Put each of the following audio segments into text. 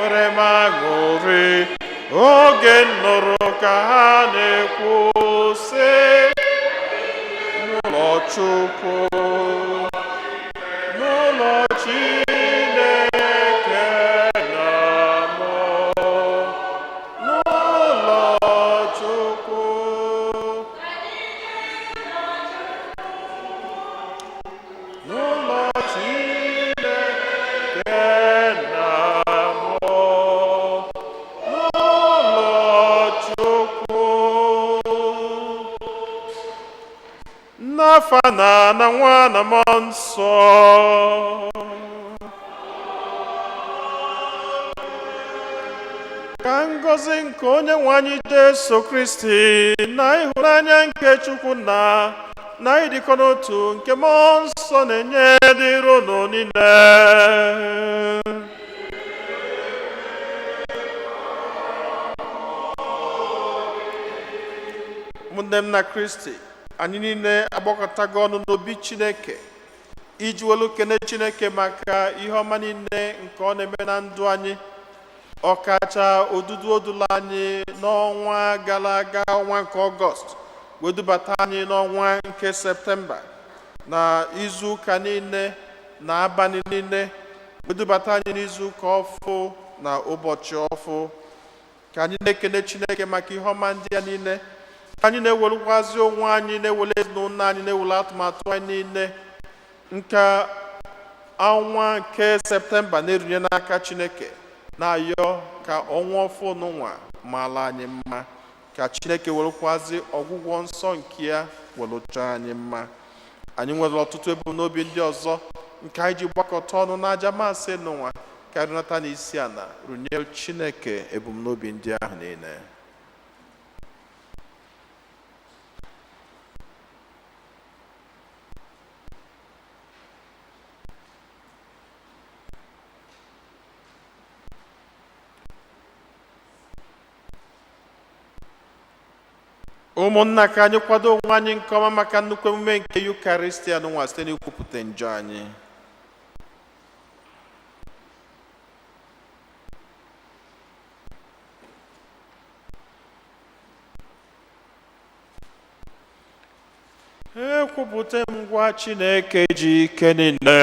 nwere m aṅụrị oge nụrụ ka ha na-ekwu sị n'ụlọ Chukwu, n'ụlọ Chineke na mmụọ, n'ụlọ Chukwu, n'ụlọ Chineke na mmụọ, n'ụlọ Chukwu. N'afa na Nwa na Mmụọ Nsọ. Ka ngọzi nke Onyenwe anyị Jesu Kristi na ịhụnanya nke Chukwu na ịdịkọ n'otu nke Mmụọ Nsọ na-enye dịrị unu niile. Ụmụnne m na Kristi, anyị niile agbakọtago ọnụ n'obi Chineke iji welu kene Chineke maka ihe ọma niile nke ọ na-eme na ndụ anyị, ọkacha odudu odula anyị n'ọnwa gara aga, ọnwa nke Ọgọst, wedubata anyị n'ọnwa nke Septemba, na izu ụka niile na abalị niile, wedubata anyị n'izu ụka ọfụ na ụbọchị ọfụ. Ka anyị na-ekene Chineke maka ihe ọma ndị ya niile. Anyị na-ewelekwazi onwe anyị, na-ewele ezinụlọ anyị, na-ewele atụmatụ anyị niile nke ọnwa nke Septemba na-erunye n'aka Chineke, na-ayọ ka ọnwa ọfụ n'ụwa maala anyị mma, ka Chineke werekwazi ọgwụgwọ nsọ nke ya welụcha anyị mma. Anyị nwere ọtụtụ ebumnobi ndị ọzọ nke anyị ji gbakọta ọnụ n'aja masị n'ụwa, ka anyị nata n'isi ala runye Chineke ebumnobi ndị ahụ niile. Ụmụnna, ka anyị kwado onwe anyị nke ọma maka nnukwu emume nke Yukarịstịa n'ụwa site n'ikwupụta njọ anyị. Ekwupụta ngwa Chineke ji ike niile.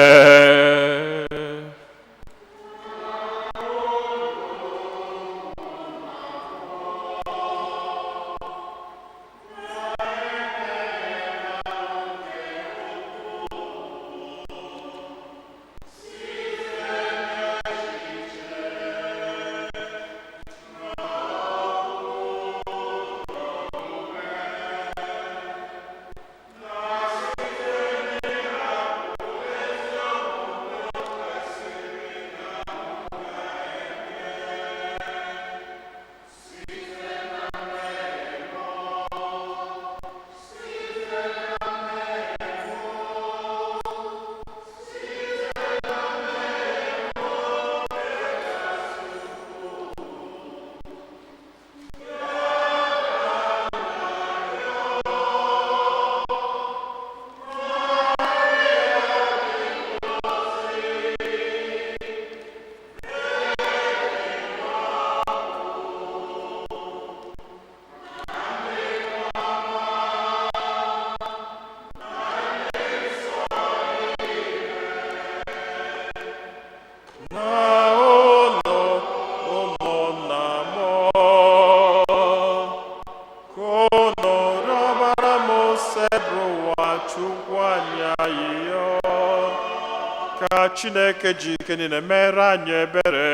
Chineke ji ike niile mere anyị ebere,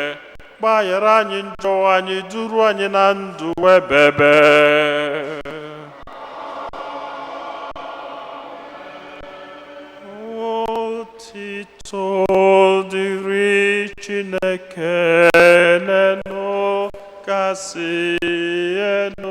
gbaghara anyị njọ anyị, duru anyị na ndụ ebebe. Otito dịrị Chineke n'elu kasị elu.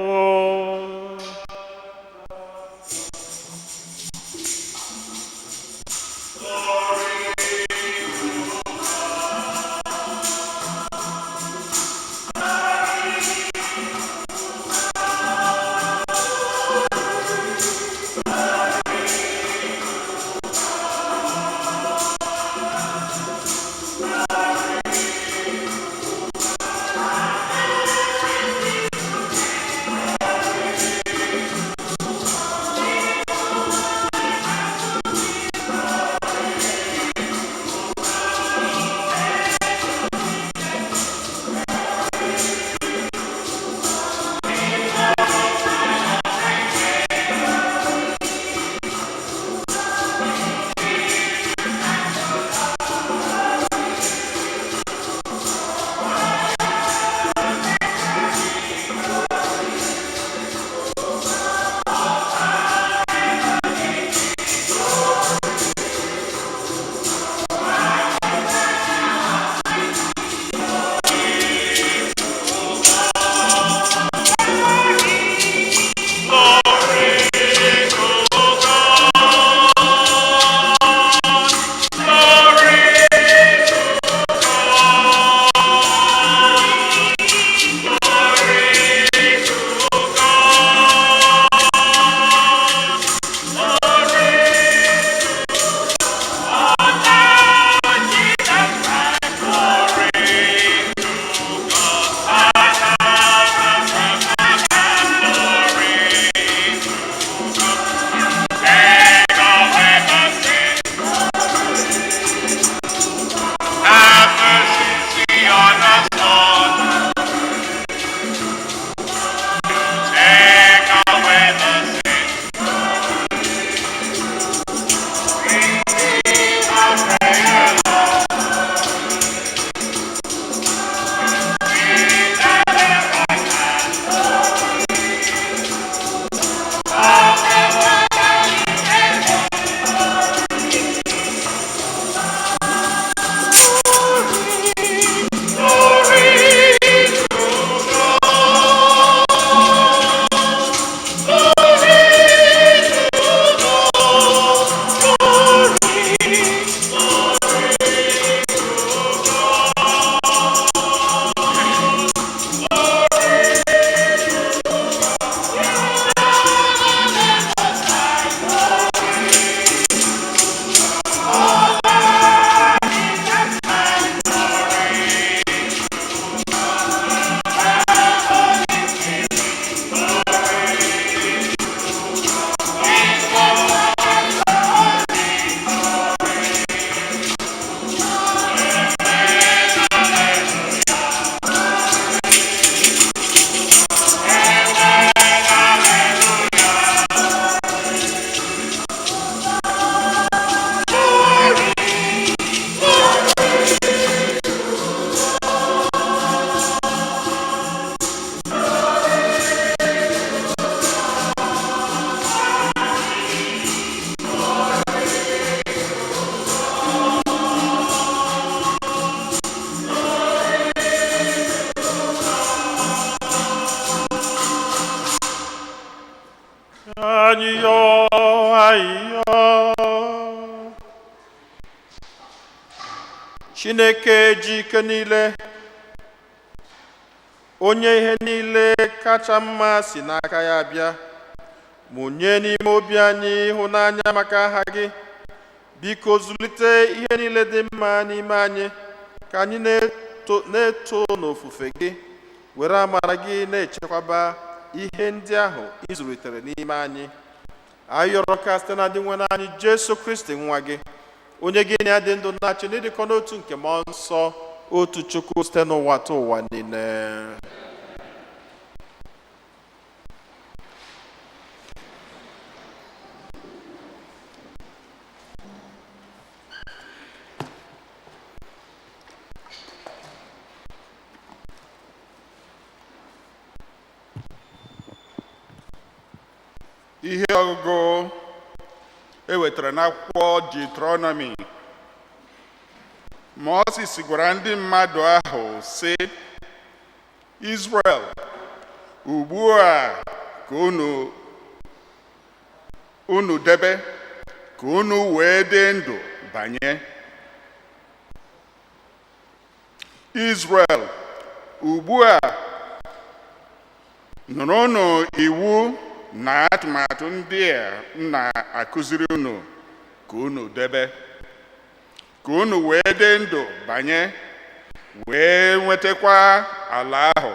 Chineke ji ike niile, onye ihe niile kacha mma si n'aka ya bịa, mụnye n'ime obi anyị ịhụnanya maka aha gị. Biko zụlite ihe niile dị mma n'ime anyị, ka anyị na-eto n'ofufe gị, were amara gị na-echekwaba ihe ndị ahụ ịzụlitere n'ime anyị. Ayọrọ ka site na dị nwe anyị Jesu Kristi nwa gị, onye gị na ya dị ndụ na-achị n'ịdịkọ n'otu nke mmụọ nsọ, otu Chukwu site n'ụwa ta ụwa niile. Ihe ọgụgụ ewetara n'akwụkwọ Deuteronomy. Moses gwara ndị mmadụ ahụ sị, Israel, ugbu a ka unu debe, ka unu wee dị ndụ banye. Israel, ugbu a nụrụnụ iwu na atụmatụ ndị a na-akụziri unu ka unu debe, ka unu wee dị ndụ banye, wee nwetakwa ala ahụ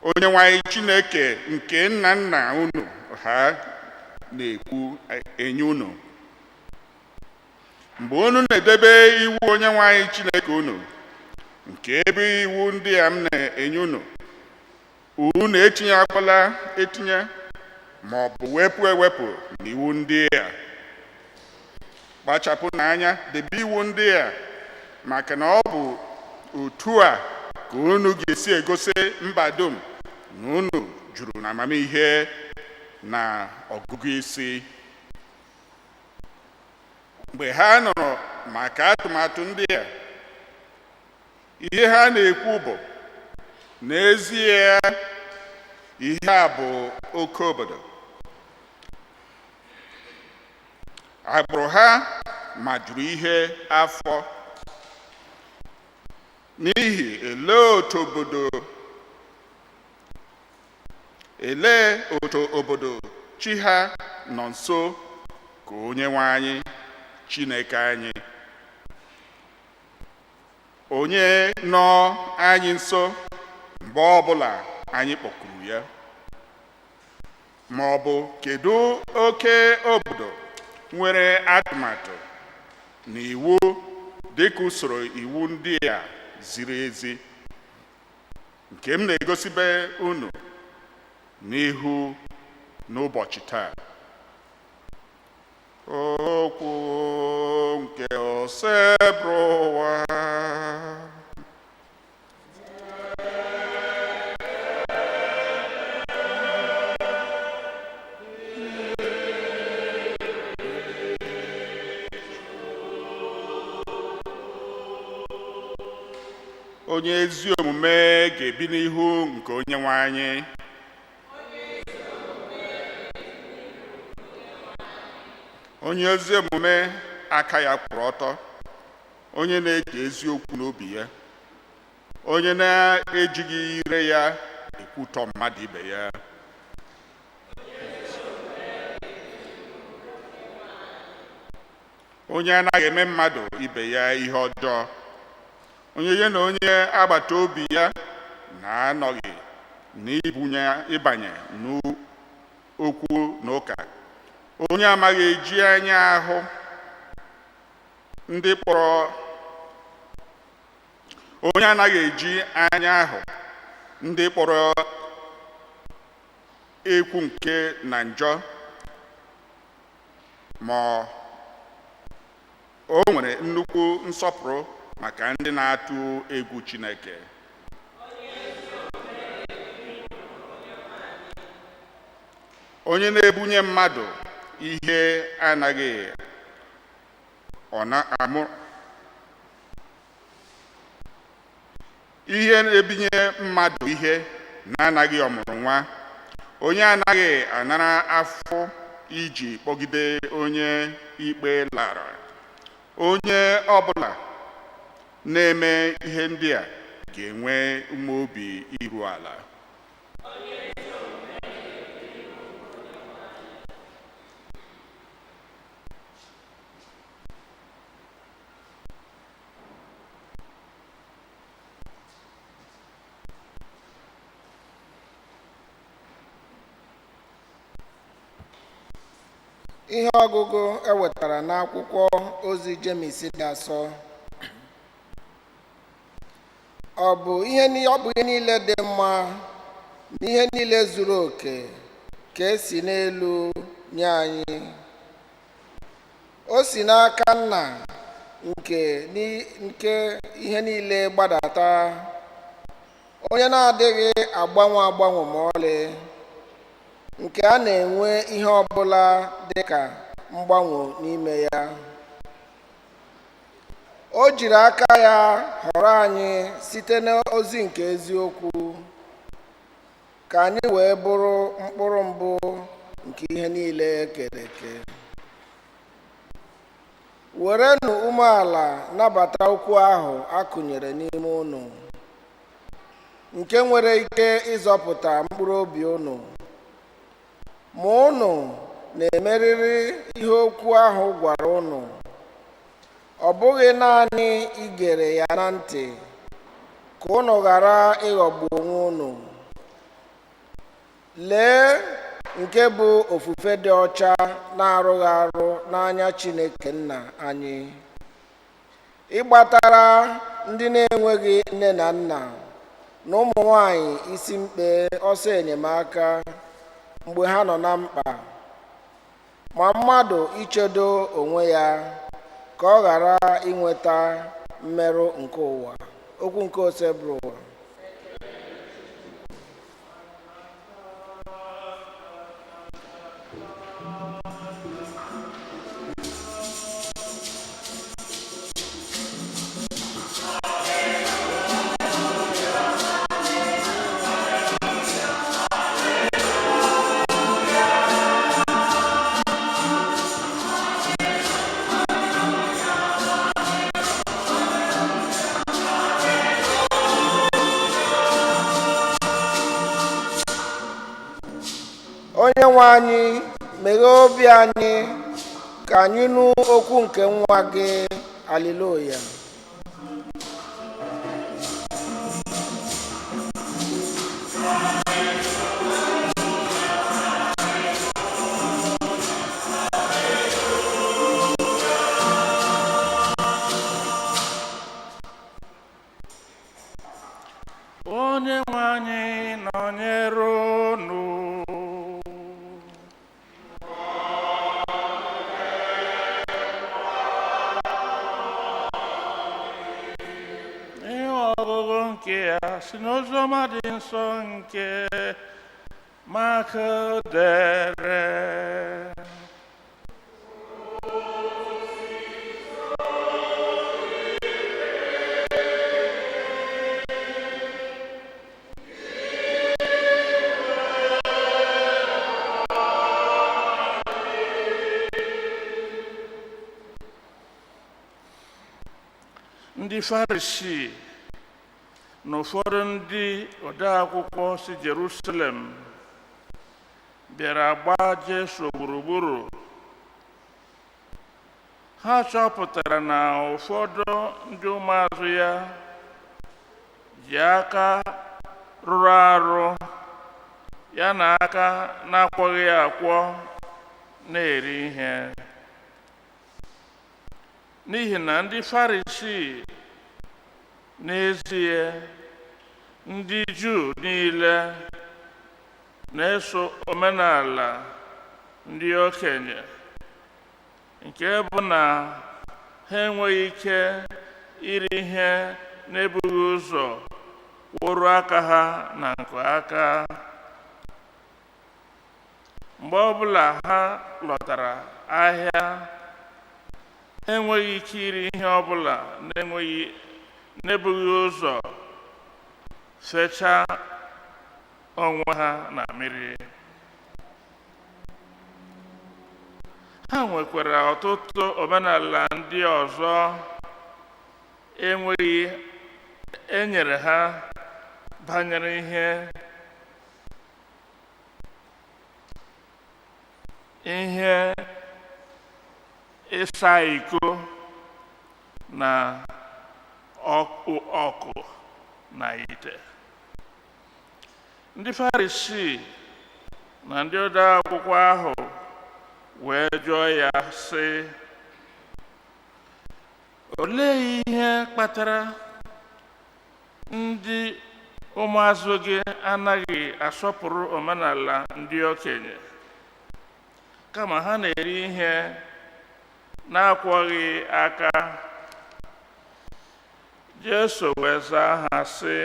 Onyenwe anyị Chineke nke nna nna unu ha na-ekwu enye unu. Mgbe unu na-edebe iwu Onyenwe anyị Chineke unu, nke ebe iwu ndị a m na-enye unu etinyekwala etinye ma ọ bụ wepụ ewepụ n'iwu ndị a. Kpachapụ n'anya debe iwu ndị a, maka na ọ bụ otu a ka unu ga-esi egosi mba dum na unu juru na amamihe na ọgụgụ isi. Mgbe ha nọrọ maka atụmatụ ndị a, ihe ha na-ekwu bụ, n'ezie ihe a bụ oke obodo. Agbụrụ ha majuru ihe afọ, n'ihi elee otu obodo chi ha nọ nso ka Onyenwe anyị Chineke anyị, onye nọ anyị nso mgbe ọbụla anyị kpọkuru ya. Ma ọ bụ kedu oke obodo nwere atụmatụ na iwu dịka usoro iwu ndị a ziri ezi, nke m na-egosibe unu n'ihu n'ụbọchị taa. Okwu nke osebrowa. Onye ezi omume ga-ebi n'ihu nke Onyenwe anyị. Onye ezi omume aka ya kwụrụ ọtọ, onye na-eji eziokwu n'obi ya, onye na-ejighị ire ya ekwutọ mmadụ ibe ya. Onye anaghị eme mmadụ ibe ya ihe ọjọọ, onye ya na onye agbata obi ya na-anọghị n'ịbanye n'okwu na ụka, onye amaghị eji anya ahụ ndị kpọrọ, onye anaghị eji anya ahụ ndị kpọrọ ekwu nke na njọ, ma o nwere nnukwu nsọpụrụ maka ndị na-atụ egwu Chineke. Onye na-ebunye mmadụ ihe anaghị ihe na-ebinye mmadụ ihe na-anaghị ọmụrụ nwa, onye anaghị anara afọ iji kpọgide onye ikpe lara, onye ọbụla na-eme ihe ndị a ga-enwe ume obi iru ala. Ihe ọgụgụ ewetara n'akwụkwọ ozi Jemis dị asọ. Ọ bụ ihe niile dị mma na ihe niile zuru oke ka esi n'elu nye anyị. O si n'aka Nna nke ihe niile gbadata, onye na-adịghị agbanwe agbanwe ma ọlị, nke a na-enwe ihe ọbụla dị ka mgbanwe n'ime ya. O jiri aka ya họrọ anyị site n'ozi nke eziokwu, ka anyị wee bụrụ mkpụrụ mbụ nke ihe niile ekere eke. Werenụ umeala nabata okwu ahụ a kụnyere n'ime unu, nke nwere ike ịzọpụta mkpụrụ obi unu. Ma unu na-emerịrị ihe okwu ahụ gwara unu, ọ bụghị naanị igere ya na ntị, ka unu ghara ịghọgbu onwe unu. Lee nke bụ ofufe dị ọcha na-arụghị arụ n'anya Chineke Nna anyị, ịgbatara ndị na-enweghị nne na nna na ụmụ nwanyị isi mkpe ọsọ enyemaka mgbe ha nọ na mkpa, ma mmadụ ichedo onwe ya ka ọ ghara inweta mmerụ nke ụwa. Okwu nke ose bụrụ ụwa. Onyenwe anyị, meghee obi anyị ka anyị nụ okwu nke nwa gị. Haleluya. Onyenwe anyị nọnyere unu. Nke ya si n'oziọma dị nsọ nke Maka dere. Ndị Farisii na ụfọdụ ndị odeakwụkwọ si Jerusalem bịara gbaa Jesu gburugburu. Ha chọpụtara na ụfọdụ ndị ụmụazụ ya ji aka rụrụ arụ ya na aka na-akwọghị akwọ na-eri ihe. N'ihi na ndị Farisii n'ezie ndị Juu niile na-eso omenala ndị okenye, nke bụ na ha enweghị ike iri ihe n'ebughị ụzọ kwụrụ aka ha na nkụ aka. Mgbe ọbụla ha lọtara ahịa, ha enweghị ike iri ihe ọbụla n'ebughị ụzọ fechaa onwe ha na mmiri. Ha nwekwara ọtụtụ omenala ndị ọzọ enweghị enyere ha banyere ihe ịsa iko na ọkụ na ite. Ndị Farisii na ndị ode akwụkwọ ahụ wee jụọ ya sị, olee ihe kpatara ndị ụmụazụ gị anaghị asọpụrụ omenala ndị okenye, kama ha na-eri ihe na-akwọghị aka? Jesu wee zaa ha sị,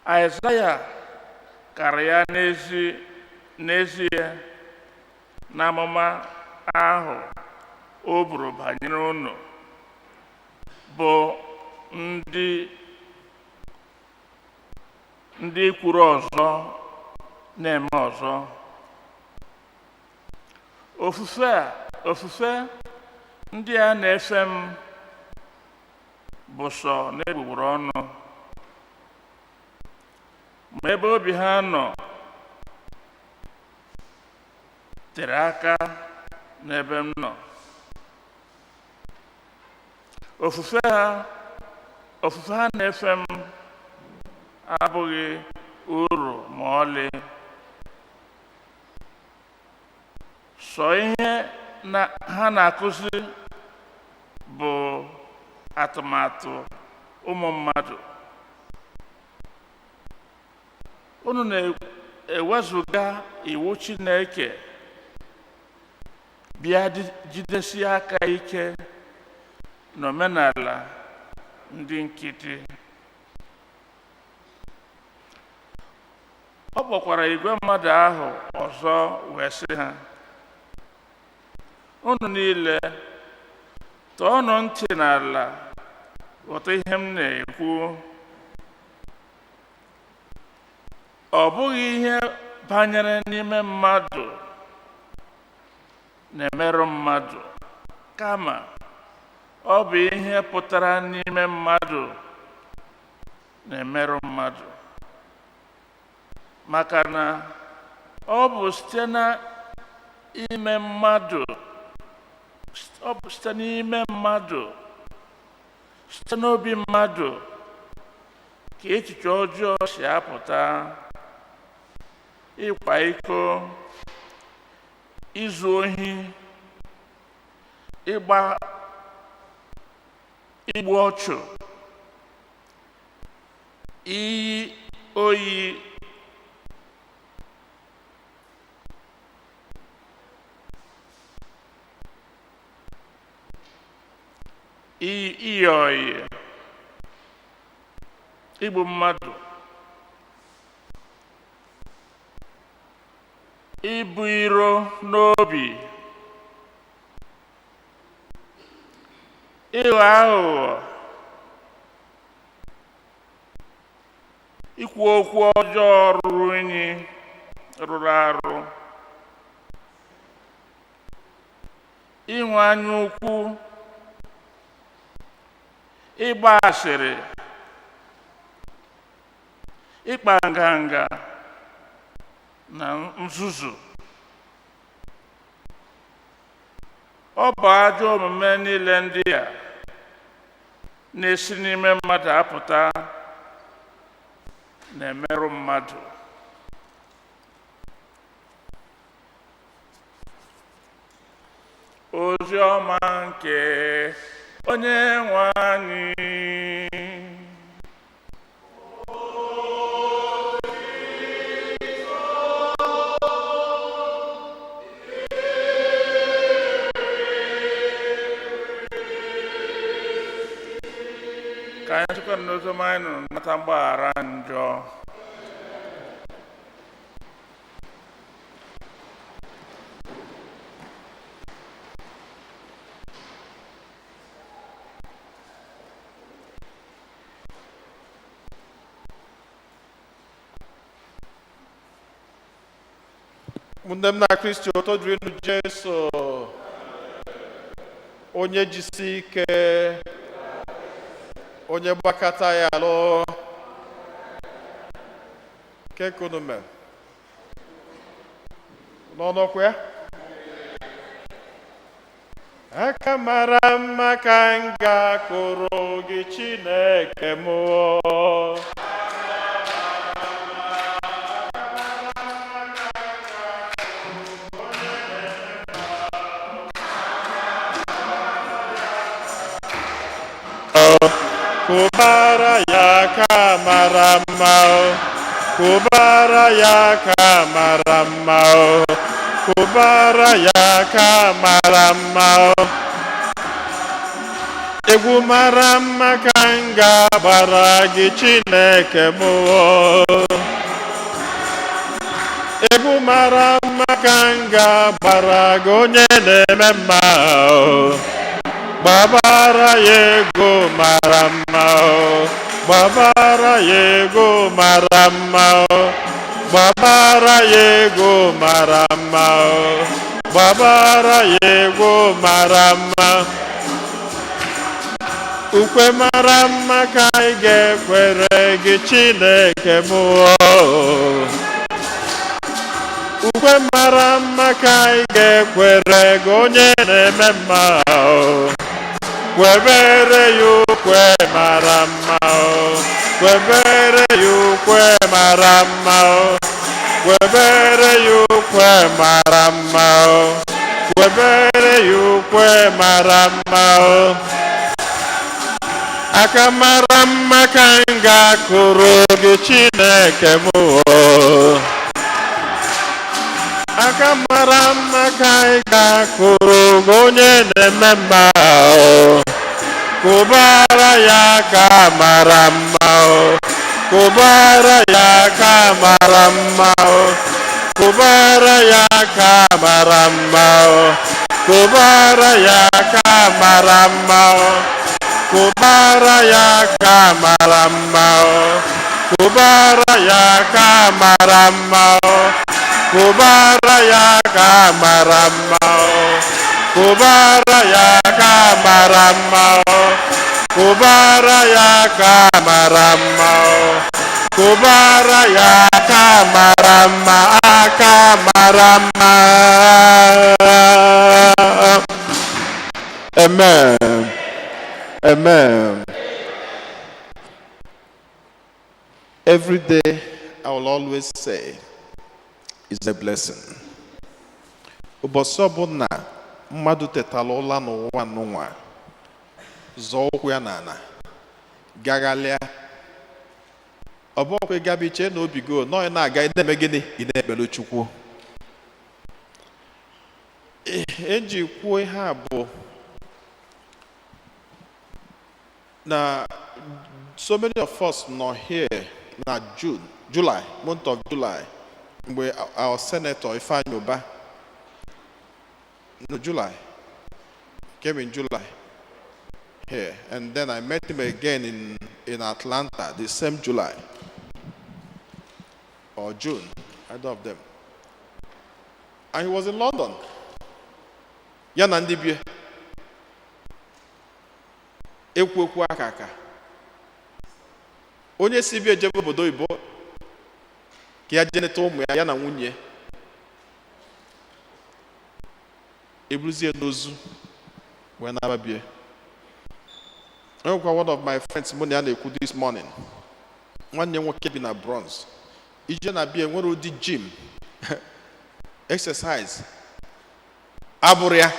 Aịzaya kara ya n'ezie n'amụma ahụ o buru banyere unu bụ ndị kwuru ọzọ na-eme ọzọ. Ofufe ndị a na-efe m bụ sọ n'egbugbere ọnụ, ma ebe obi ha nọ tere aka n'ebe m nọ. Ofufe ha na-efe m abụghị uru ma ọlị. Sọ ihe ha na-akụzi bụ atụmatụ ụmụ mmadụ. Unu na-ewezuga iwu Chineke bịa jidesie aka ike n'omenala ndị nkịtị. Ọ kpọkwara igwe mmadụ ahụ ọzọ wee sị ha, unu niile tọọnụ ntị n'ala ghọta ihe m na-ekwu. Ọ bụghị ihe banyere n'ime mmadụ na-emerụ mmadụ, kama ọ bụ ihe pụtara n'ime mmadụ na-emerụ mmadụ. Maka na ọ bụ site n'ime mmadụ, site n'obi mmadụ ka echiche ọjọọ si apụta: ịkwa iko, izu ohi, igbu ọchụ, iyi oyi, iyi oyi, igbu mmadụ, ibu iro n'obi, ịghọ aghụghọ, ikwu okwu ọjọọ ruru unyi, rụrụ arụ, inwe anya ukwu, ịgba asịrị, ịkpa nganga na nzuzu. Ọ bụ ajọ omume niile ndị a na-esi n'ime mmadụ apụta na-emerụ mmadụ. Ozi ọma nke Onyenwe anyị. Ka anyị sịkwa n'ozi ọma anyị nụrụ nata mgbaghara njọ. Ụmụnne m na Kristi, ụtọ dịrị unu Jesu. onye jisi ike, onye gbakọta ya alụ. Kekunume n'ọnọkwa ya. Aka mara mma ka m ga-akụrụ gị Chineke m. Kubara ya ka mara mma, kubara ya ka mara mma, kubara ya ka mara mma. Egwu mara mma ka m ga-agbara gị Chineke m. Egwu mara mma ka m ga-agbara gị onye na-eme mma. Gbabara ya ego mara mma, gbabara ya ego mara mma, gbabara ya ego mara mma, gbabara ya ego mara mma. Ukwe mara mma ka anyị ga-ekwere gị Chineke m. Ukwe mara mma ka anyị ga-ekwere gị onye na-eme mma. Kwebere ya ukwe mara mma, kwebere ya ukwe mara mma, kwebere ya ukwe mara mma, kwebere ya ukwe mara mma. Aka mara mma ka m ga-akụrụ gị Chineke m. Aka mara mma ka anyị ga-akụrụ gị onye na-eme mma. Kubara ya ka mara mma, kubara ya ka mara mma, kubara ya ka mara mma, kubara ya ka mara mma, kubara ya ka mara mma, kubara ya ka mara mma, kubara ya ka mara mma, kubara ya ka mara mma, kubara ya ka mara mma, kubara ya ka mara mma, aka mara mma. Amen. Amen. Every day I will always say is a blessing. Ụbọchị ọbụla mmadụ tetala ụla n'ụwa n'ụwa zọọ ụkwụ ya n'ala gaghalịa, ọ bụkwa ịgabi chee na obi go nọ na-aga na-eme gịnị ị na-ekpere Chukwu. Eji kwuo ihe a bụ na so many of us nọ here na July, month of July, mgbe our senator Ifeanyi Uba no July came in July here, and then I met him again in Atlanta the same July or June, either of them, and he was in London. Ya na ndị bie ekwu aka onye si bie jebe obodo oyibo ka ya jeneta ụmụ ya na nwunye eburuzie n'ozu wee na-aba bie. One of my friends mụ na ya na-ekwu this morning, nwanne nwoke bi na Bronx, ije na bie nwere ụdị gym exercise abụrụ ya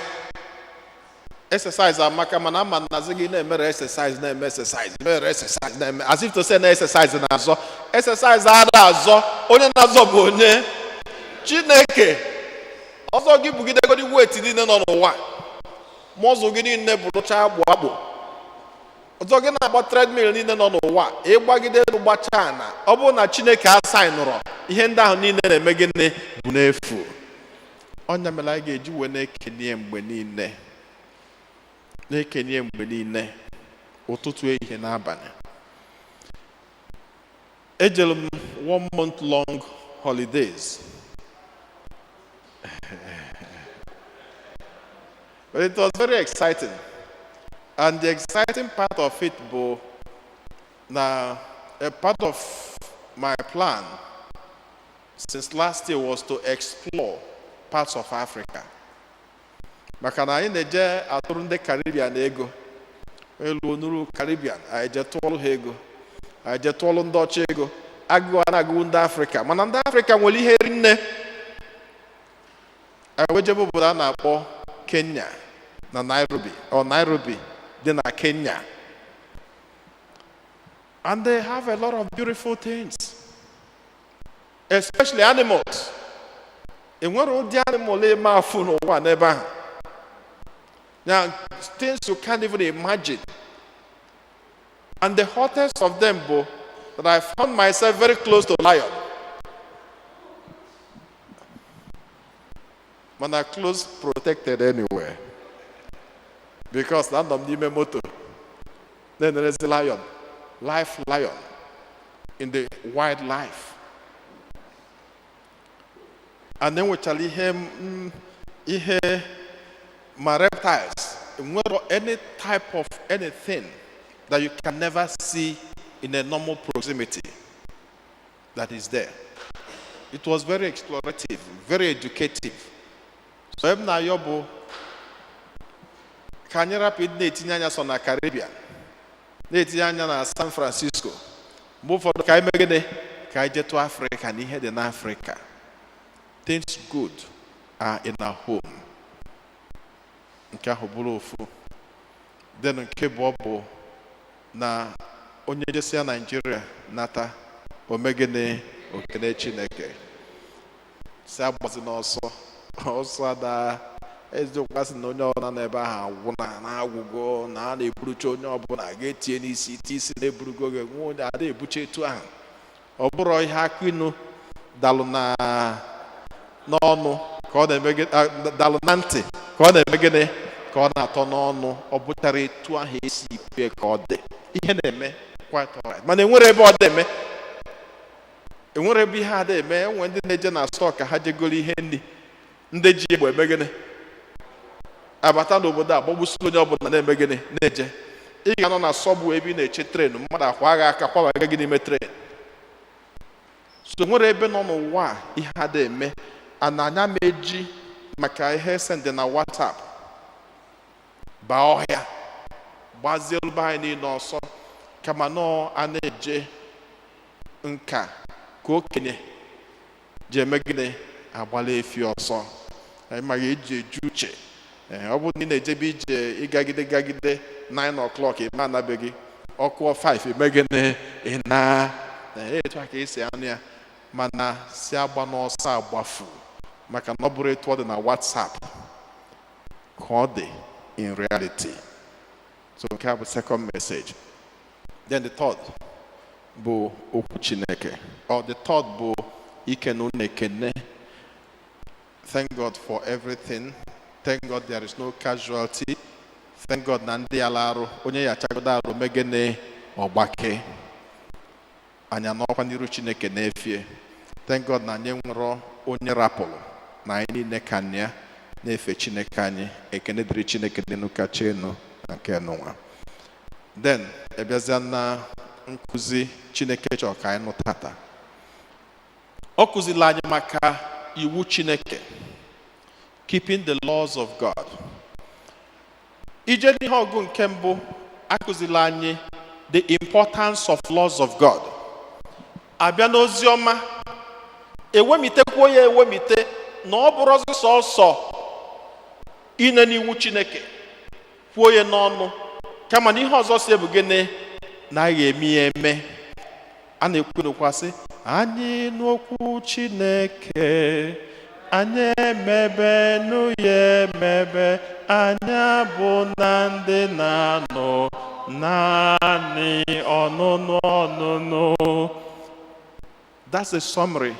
exercise amaka, mana ama nazi gị na-emere exercise na-eme exercise mere exercise na-eme as if to say na exercise na-azọ exercise ada azọ, onye na-azọ bụ onye Chineke. Ọzọ gị bugidegodi weight niile nọ n'ụwa, mọzụ gị niile bụrụcha agbụ agbụ, ọzọ gị na-agba treadmill niile nọ n'ụwa, ịgbagide gbachaa na ọ bụrụ na Chineke asaịnụrọ ihe ndị ahụ niile na-eme gịnị bụ n'efu. Ọnya mere anyị ga-eji wee na-ekenye mgbe niile, na-ekenye mgbe niile, ụtụtụ ehihie n'abalị. Ejere m 1 month long holidays. But it was very exciting. And the exciting part of it, Bo, now a part of my plan since last year was to explore parts of Africa. Maka na anyị na-eje atụrụ ndị Caribbean ego, elu nuru Caribbean, anyị je tụọlụ ha ego, anyị je tụọlụ ndị ọcha ego, agụụ a na-agụ ndị Africa, mana ndị Africa nwere ihe rinne. Anyị wejebe obodo a na-akpọ Kenya na Nairobi dị na Kenya, and they have a lot of beautiful things, especially animals. Enwere ụdị animal eme afụ n'ụwa n'ebe ahụ. Now, things you can't even imagine. And the hottest of them, Bo, that I found myself very close to lion. But I close protected anywhere. Because land of Nime Moto. Then there is the lion. Live lion. In the wildlife. And then we tell him, my reptiles, any type of anything that you can never see in a normal proximity that is there. It was very explorative, very educative. So I'm now yobo. Can you rapid netinanya na Caribbean? Netinanya na San Francisco. Move for the Kaimegene, Kaije to Africa, and he had in Africa. Things good are in our home. Nke ahụ bụrụ ofu. Then nke bụ ọbụ na onye jesi ya Nigeria nata omegene okene Chineke. Si agbazi n'ọsọ. Ọsọ ada eziokwu asị na onye ọbụla n'ebe ahụ agwụ na agwụgo na a na-eburucha onye ọbụla ga-etinye n'isi ite isi na-eburugo gị nwa onye ada ebucha etu ahụ. Ọ bụrụ ihe aka inu dalụ n'ọnụ ka ọ na-eme dalụ na ntị ka ọ na-eme gịnị ka ọ na-atọ n'ọnụ. Ọ bụtara etu ahụ esi pịa ka ọ dị ihe na-eme quite alright. Mana enwere ebe ọ dị eme, enwere ebe ihe ada eme. Enwe ndị na-eje na stọọ ka ha jegoro ihe ndị ji egbe eme gịnị abata n'obodo a gbagbusi onye ọbụla na-eme gịnị na-eje. Ị ga-anọ na sọbụ ebe ị na-eche tren, mmadụ akwa gị aka kwabaga gị n'ime tren. So enwere ebe nọ n'ụwa ihe ada eme anya ma eji maka ihe sende na WhatsApp baa ọhịa gbazie ebe anyị niile ọsọ kama nọ a na-eje nka ka okenye ji eme gịnị agbala efi ọsọ. Anyị maghị eji eju uche. Ọ bụrụ na ị na-ejebe ije ịgagide 9 o'clock ime anabeghị ọkụọ 5 eme gịnị ị na etu a ka esi anụ ya, mana si agba n'ọsọ agbafu maka na ọ bụrụ etu ọ dị na WhatsApp ka ọ dị in reality. So nke a bụ second message. Then the third bụ okwu Chineke, or the third bụ ikene ekene. Thank God for everything. Thank God there is no casualty. Thank God na ndị ala arụ onye ya chagodo arụ megene ọgbake anya n'ọkwa n'iru Chineke na-efie. Thank God na anyị nwere onye rapụrụ na anyị niile ka ya na-efe Chineke anyị. Ekene dịrị Chineke dị n'ụka chenu na nke n'ụwa. Then ebịazịa na nkụzi Chineke chọrọ ka anyị nụ tata. Ọ kụzila anyị maka iwu Chineke, keeping the laws of God. Ije n'ihe ọgụ nke mbụ akụzila anyị the importance of laws of God. Abịa n'ozi ọma ewemitekwa ya ewemite na ọ bụrụ sọsọ ine n'iwu Chineke kwuo ya n'ọnụ kama na ihe ọzọ si ebu gịnị na a ga-eme ya eme. A na-ekwukwasị anyị n'okwu Chineke anyị emebe nụ ya emebe, anyị bụ na ndị na-anụ naanị ọnụnụ. That's a summary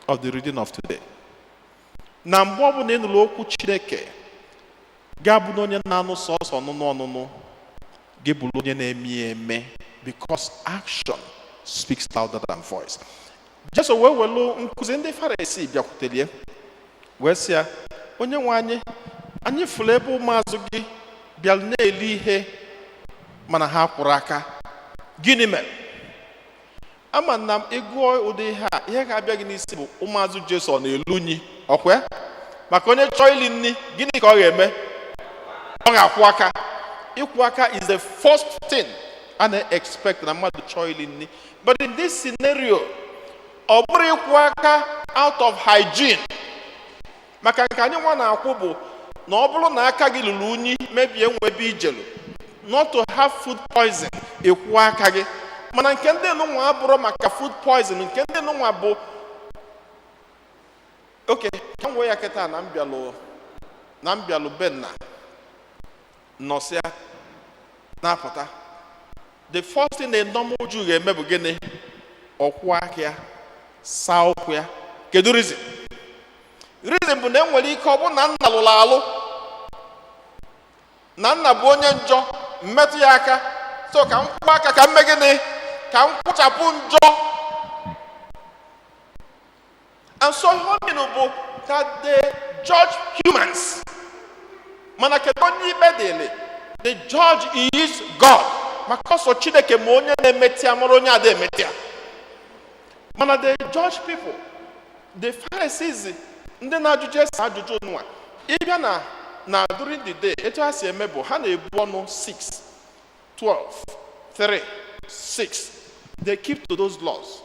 of the reading of today. Na mgbe ọ bụla ị nụrụ okwu Chineke ga-abụ na onye na-anụ sọsọ ọnụnụ gị bụrụ onye na-eme ya eme, because action speaks louder than voice. Jesu wee welu nkụzi ndị Farisii bịakwutelie wee sị ya, onye nwe anyị fụrụ ebe ụmụazụ gị bịara na-eli ihe mana ha kwụrụ aka. Gịnị mere? Ama na ịgụọ ụdị ihe ga-abịa gị n'isi bụ ụmụazụ Jesu ọ na-elu unyi, ọkwa? Maka onye chọọ ili nri, gịnị ka ọ ga-eme? Ọ ga-akwụ aka. Ịkwụ aka is the first thing a na-expect na mmadụ chọọ ili nri. But in this scenario, ọ bụrụ ịkwụ aka out of hygiene. Maka nke anyị nwa na-akwụ bụ na ọ bụrụ na aka gị lụrụ unyi mebie nwe ebe ijelu, not to have food poison, ịkwụ aka gị. Mana nke ndị nụnwa abụrụ maka food poison, nke ndị nụnwa bụ okay, ka m wee ya kịta na mbịalụ benna nọsịa na-apụta. The first thing a normal Jew ga-eme bụ gịnị? Ọkwụ aka ya, saa ụkwụ ya. Kedu reason? Reason bụ na enwere ike ọ bụ na nna lụrụ alụ, na nna bụ onye njọ, mmetụ ya aka, so ka m kwụ aka ka m mee gịnị? Ka m kwụchapụ njọ. And so ihe bụ that they judge humans. Mana kedu onye ikpe dịrị? The judge is God. Maka ọsọ Chineke ma onye na-emetịa mara onye ada emetịa. Mana they judge people. The Pharisees, ndị na-ajụ Jesu ajụjụ nwa, ịbịa na during the day, etu ha si eme bụ ha na-ebu ọnụ 6, 12, 3, 6. They keep to those laws.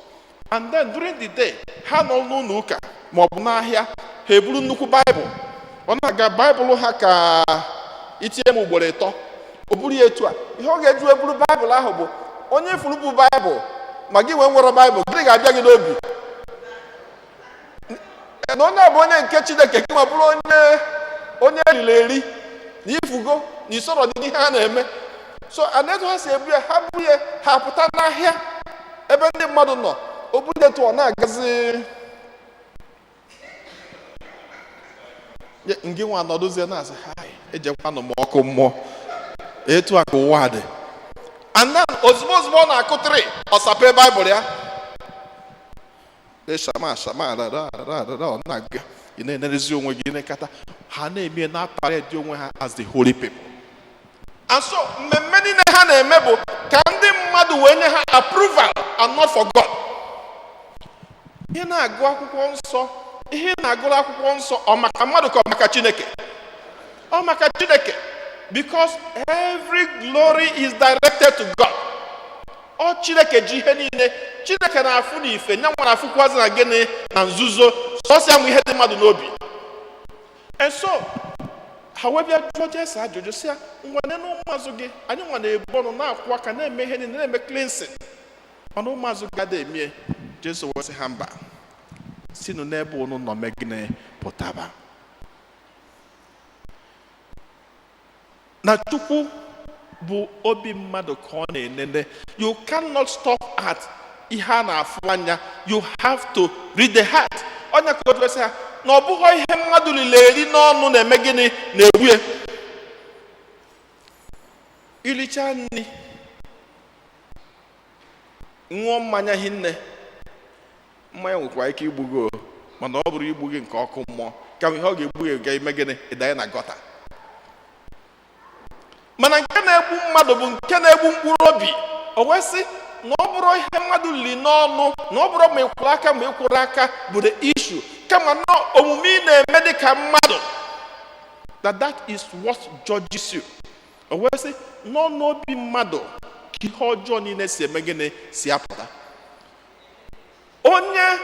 And then during the day, ha nọ n'ụlọ ụka ma ọ bụ n'ahịa, ha eburu nnukwu Baịbụl. Ọ na-aga Baịbụl ha ka itinye m ugboro 3. O buru ya etu a. Ihe ọ ga-eju eburu Baịbụl ahụ bụ onye ifuru bụ Baịbụl ma gị wee nwere Baịbụl, gịnị ga-abịa gị n'obi? Na onye bụ onye nke Chineke gị ma bụrụ onye eriri eri na ifugo na isoro dị n'ihe ha na-eme. So anetu ha si ebu ya, ha buru ya, ha pụta n'ahịa ebe ndị mmadụ nọ. O buru etu ọ na-agazi ngị nwa nọdụzie na-asị ha ejekwanụ m ọkụ mmụọ. Etu a ka ụwa dị. And then ozugbo ọ na-akụtịrị ọsape Baịbụl ya, ị na-enerezi onwe gị nekata, ha na-eme na-aparedi onwe ha as the holy people. And so mmemme niile ha na-eme bụ ka ndị mmadụ wee nye ha approval and not for God. Ihe na-agụ akwụkwọ nsọ, ihe na-agụrụ akwụkwọ nsọ ọ maka mmadụ ka ọ maka Chineke? Ọ maka Chineke. Because every glory is directed to God. Ọ Chineke ji ihe niile. Chineke na-afụ n'ife, nya nwa na-afụkwazi na gịnị na nzuzo, sọsịa mụ ihe dị mmadụ n'obi. And so, however, Jesu ajụjụ sị ya, ngwane na ụmụazụ gị, anyị nwa na-ebu ọnụ na-akwụ aka na-eme ihe niile, na-eme cleansing. Mana ụmụazụ gị ada emie. Jesu wee sị ha mba, sinụ n'ebe unu nọ mee gịnị pụtaba. Na Chukwu bụ obi mmadụ ka ọ na-enene. You cannot stop at ihe a na-afụ anya. You have to read the heart. Onye ka o ji ha na ọ bụghị ihe mmadụ lile eri n'ọnụ na-eme gịnị na-egbu ya. Ilicha nri, ṅụọ mmanya hinne, mmanya nwekwa ike igbu gị, mana ọ bụrụ igbu gị nke ọkụ mmụọ, kama ihe ọ ga-egbu gị ga-eme gịnị? Ịdanye na gọta. Mana nke na-egbu mmadụ bụ nke na-egbu mkpụrụ obi. O wee sị na ọ bụrụ ihe mmadụ li n'ọnụ, na ọ bụrụ ma ịkwụrụ aka ma ịkwụrụ aka bụ the issue, kama na omume ị na-eme dị ka mmadụ, that is what judges you. O wee sị n'ọnụ obi mmadụ ka ihe ọjọọ niile si eme gịnị si apụta. Onye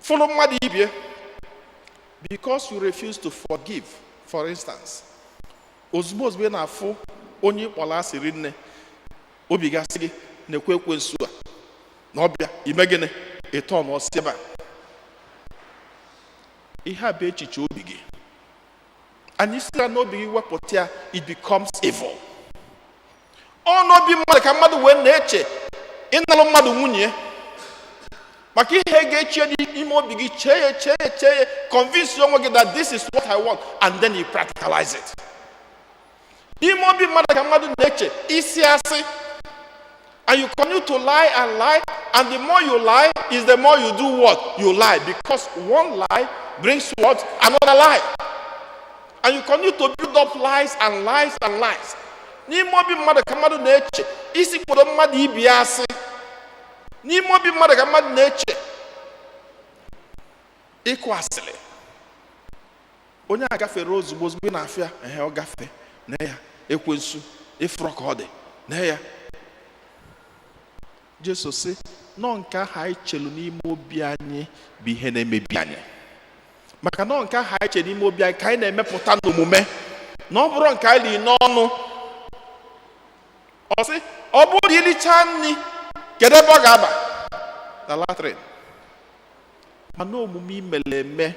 fụrụ mmadụ ibie, because you refuse to forgive, for instance, ozugbo ị na-afụ onye ịkpọrọ asịrị nne, obi gasị gị na-ekwe ekwensu a na ọbịa ime gịnị? Ịtọ n'ọsị ebe a. Ihe a bụ echiche obi gị. Anyị sịra n'obi gị wepụta ya, it becomes evil. Ọ n'obi mmadụ ka mmadụ wee na-eche ịnalụ mmadụ nwunye, maka ihe ga-eche n'ime obi gị, chee ya, convince onwe gị that this is what I want, and then you practicalize it. N'ime obi mmadụ ka mmadụ na-eche isi asị, and you continue to lie and lie, and the more you lie is the more you do what? You lie, because one lie brings what? Another lie. And you continue to build up lies and lies and lies. n'ime obi mmadụ ka mmadụ na-eche isi kpodo mmadụ ibi ya asị. N'ime obi mmadụ ka mmadụ na-eche ịkụ asịrị. Onye a gafere ozugbo ozugbo na-afịa ọ gafe na ya ekwensu ịfụrọ ka ọ dị na ya. Jesu sị nọ nke ahụ anyị chelu n'ime obi anyị bụ ihe na-emebi anyị. Maka nọ nke ahụ anyị chere n'ime obi anyị ka anyị na-emepụta n'omume, na ọ bụrụ nke anyị li n'ọnụ. Ọ sị ọ bụrụ na ilichaa nri kedu ebe ọ ga-aba? Na latrin. Mana omume imele eme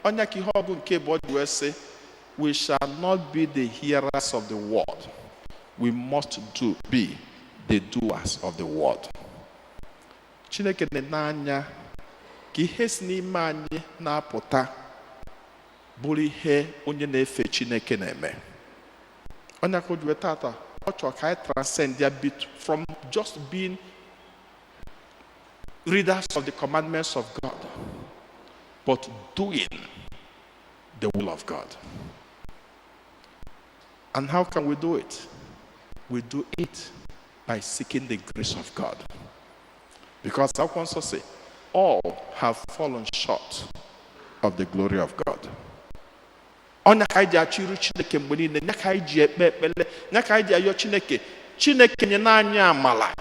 onye ka ihe ọgụ nke bụ ji wee sị we shall not be the hearers of the word, we must be the doers of the word. Chineke na-anya ka ihe si n'ime anyị na-apụta bụrụ ihe onye na-efe Chineke na-eme. Onye ka o ji wee tata ọ chọrọ ka anyị transcend ya bit from just being readers of the commandments of God, but doing the will of God. And how can we do it? We do it by seeking the grace of God. Because I want to say, all have fallen short of the glory of God. Onye ka anyị ji achịrị Chineke mgbe niile, nya ka anyị ji ekpe ekpele, nya ka anyị ji ayọ Chineke. Chineke nye anyị amala,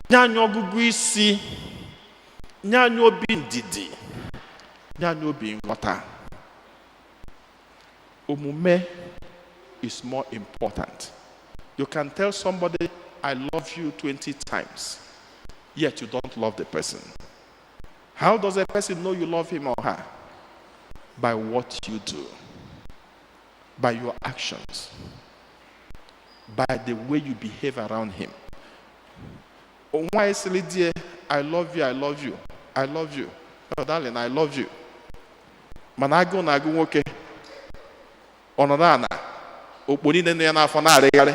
nye anyị ọgụgụ isi, nye anyị obi ndidi, nye anyị obi nghọta. Omume is more important. You can tell somebody, I love you 20 times, yet you don't love the person. How does a person know you love him or her? By what you do, by your actions, by the way you behave around him. Why is it dear? I love you, I love you, I love you. Oh, darling, I love you. Manago nago okay. Onodana. Okponi nene ya n'afọ na-arịgharị.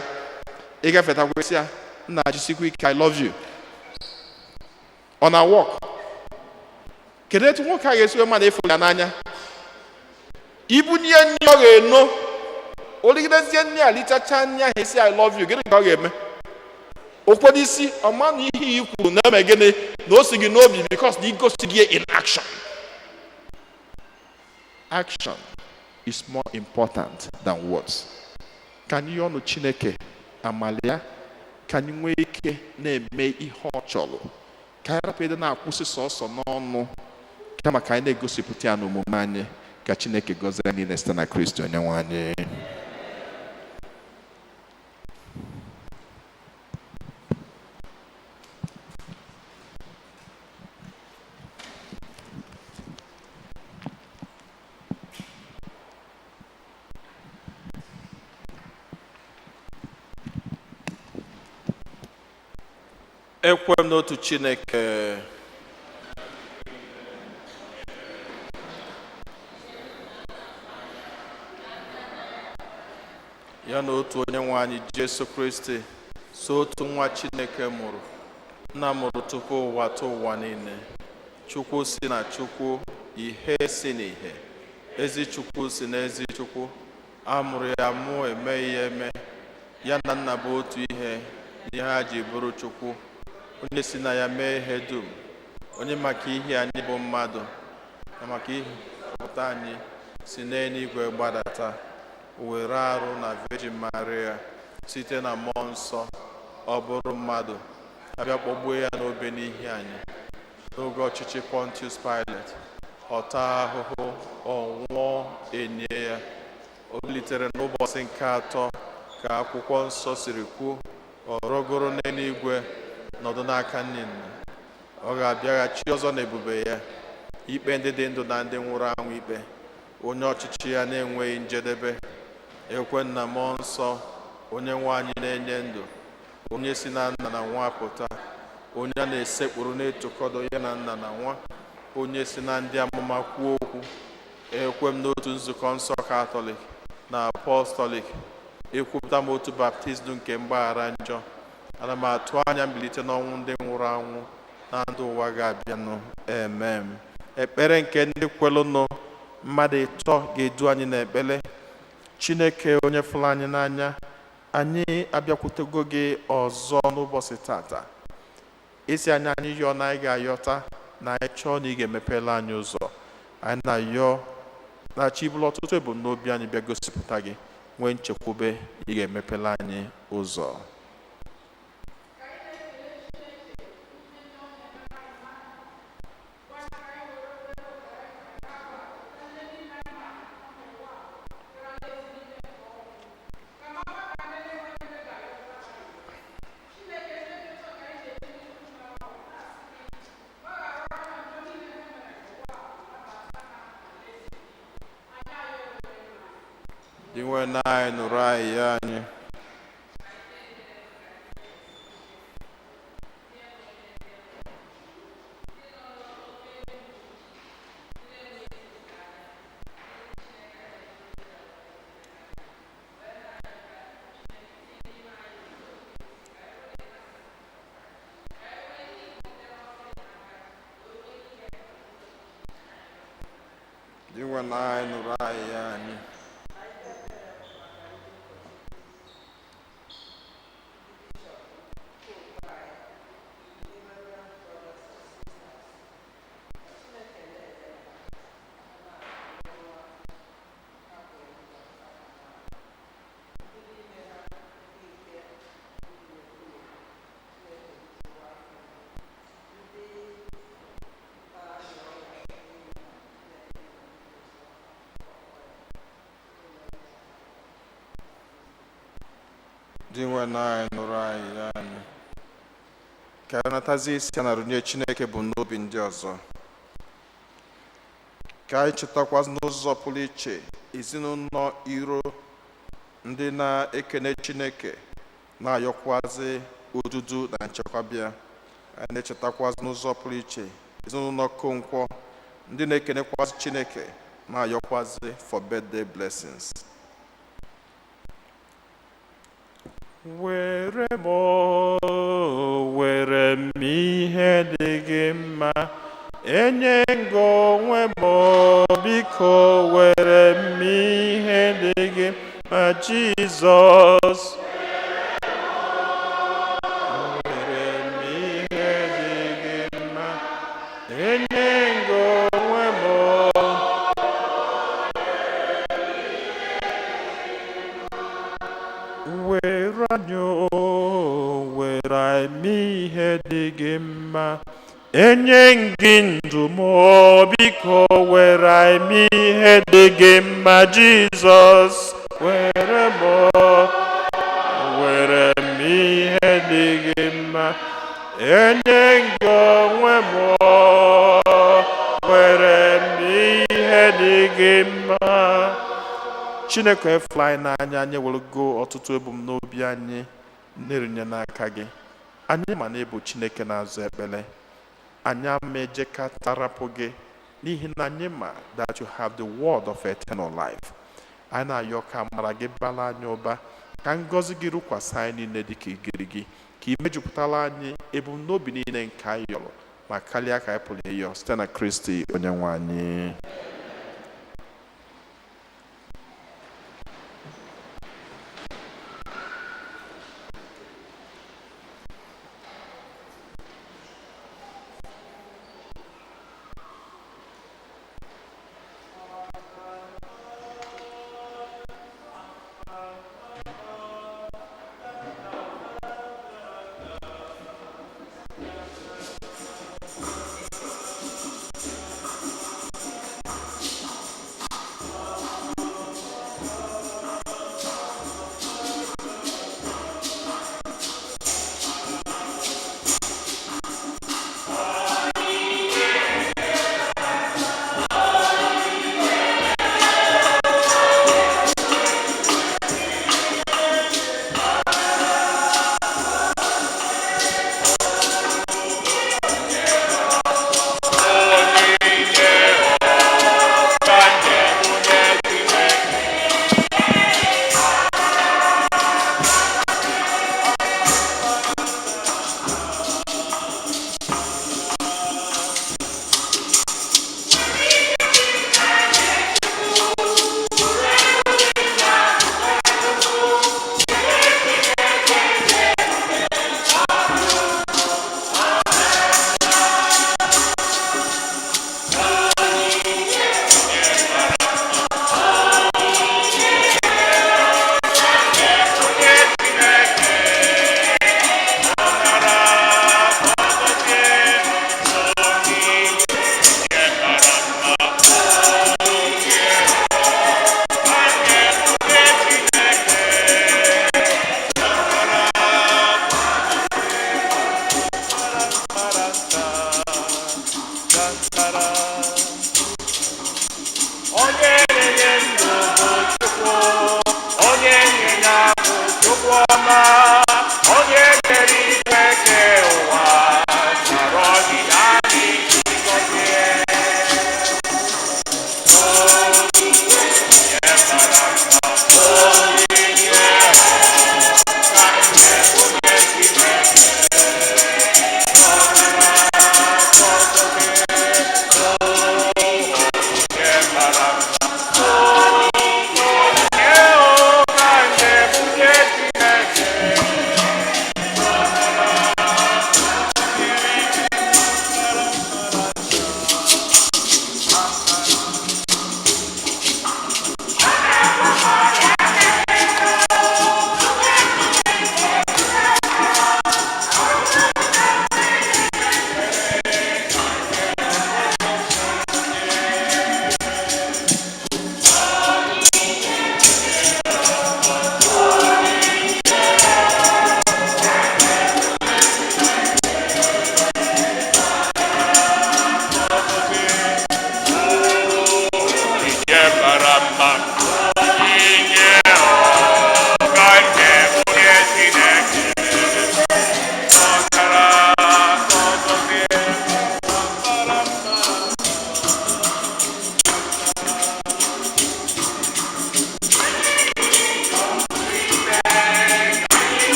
Ị gafeta kwesị ya, nna jisikwa ike, I love you. On a walk. Kedu etu nwoke a ga-esi mmadụ efu ya n'anya? Ibu nye nne ọ ga-eno. Oligidezie nne a lichacha nne ahụ esi I love you. Gịnị ka ọ ga-eme? Okporo isi ọma na ihe i kwuru na-eme gịnị na o si gị n'obi because na igosi gị in action. Action is more important than words. Ka anyị ọnụ Chineke amalia, ka anyị nwee ike na-eme ihe ọ chọrọ, ka anyị rapụ ịdị na-akwụsị sọsọ n'ọnụ, kama ka anyị na-egosipụta ya n'omume anyị. Ka Chineke gọzie anyị niile site na Kristo Onyenwe anyị. Ekwe m n'otu Chineke, ya na otu Onyenwe anyị Jesu Kristi, so otu nwa Chineke mụrụ, nna mụrụ tupu ụwa tụ ụwa niile. Chukwu si na Chukwu, ihe si n'ihe, ezi Chukwu si na ezi Chukwu. Amụrụ ya mụ eme ihe eme, ya na nna bụ otu ihe, n'ihe ha ji bụrụ Chukwu. Onye si na ya mee ihe dum, onye maka ihe anyị bụ mmadụ, na maka ihe pụta anyị si n'eluigwe gbadata, were arụ na Virgin Maria, site na mmụọ nsọ, ọ bụrụ mmadụ, abịa kpọgbuo ya n'obe n'ihi anyị. N'oge ọchịchị Pontius Pilate, ọ taa ahụhụ, ọ nwụọ, enye ya. O bilitere n'ụbọchị nke atọ ka akwụkwọ nsọ siri kwuo, ọ rọgoro n'eluigwe, nọdụ n'aka nne nna. Ọ ga-abịaghachi ọzọ n'ebube ya, ikpe ndị dị ndụ na ndị nwụrụ anwụ ikpe. Onye ọchịchị ya na-enweghị njedebe. Ekwe na mmụọ nsọ, onye nwe anyị na-enye ndụ, onye si na nna na nwa pụta, onye a na-esekpụrụ na-etokọdo ya na nna na nwa, onye si na ndị amụma kwuo okwu. Ekwe m n'otu nzukọ nsọ Katọlik na Apọstọlik, ekwupụta m otu baptizim nke mgbaghara njọ. Ana m atụ anya mbilite n'ọnwụ ndị nwụrụ anwụ na ndụ ụwa ga-abịanụ. Amen. Ekpere nke ndị kwelụnụ mmadụ ịtọ ga-edu anyị n'ekpere. Chineke onye fụrụ anyị n'anya, anyị abịakwutego gị ọzọ n'ụbọchị tata isi anyị yọọ na anyị ga-ayọta na anyị chọọ na ị ga-emepela anyị ụzọ. Anyị na-ayọ na chi bụrụ ọtụtụ ebumnobi anyị bịa gosipụta gị, nwee nchekwube ị ga-emepela anyị ụzọ. Dị nwe na anyị nụrụ anyị ya anyị. Dị nwe na anyị nụrụ anyị ya anyị. Dị nwe na anyị nụrụ anyị ya anyị. Ka anyị natazi isi a na-arụnye Chineke bụ n'obi ndị ọzọ. Ka anyị chetakwa n'ụzọ pụrụ iche ezinụlọ iro ndị na-ekene Chineke na-ayọkwazi odudu na nchekwabịa. Anyị na-echetakwazi n'ụzọ pụrụ iche ezinụlọ Konkwọ ndị na-ekenekwazi Chineke na-ayọkwazi for birthday blessings. Were m ihe dị gị mma, enye gị onwe m, biko were m ihe dị gị mma Jizọs. Were m ihe dị gị mma, enye gị onwe m. Were m ihe dị gị mma, enye gị ndụ m, biko were m ihe dị gị mma Jizọs. Were m ihe dị gị mma, enye gị onwe m, were m ihe dị gị mma. Chineke efula anyị n'anya, anyị ewerego ọtụtụ ebumnobi anyị na-erinye n'aka gị. Anyị ma na ịbụ Chineke na-azụ ekpere. Anyị ama eje ka tarapụ gị n'ihi na anyị ma that you have the word of eternal life. Anyị na-ayọ ka amara gị bara anyị ụba, ka ngọzi gị rụkwasị anyị niile dị ka igirigi, ka ị mejupụtara anyị ebumnobi niile nke anyị yọrọ ma karịa ka anyị pụrụ ịyọ site na Kristi Onyenwe anyị.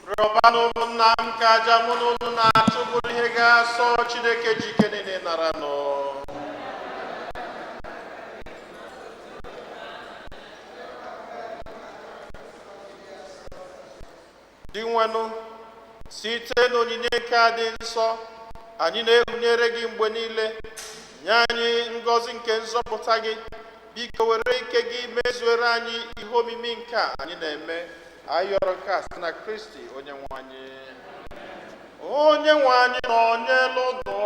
rịọbanụ ụmụnna m ka aja mụ na unu na-achụ bụrụ ihe ga-asọ Chineke ji ike niile nara nụ. Dị nwenụ, site n'onyinye nke a dị nsọ, anyị na-ehunyere gị mgbe niile, nye anyị ngọzi nke nzọpụta gị. Biko were ike gị mezuere anyị ihe omimi nke a anyị na-eme. Ayọrọ nke a site na Kristi onye nwe anyị. Onye nwe anyị nọ n'elu ụdọ.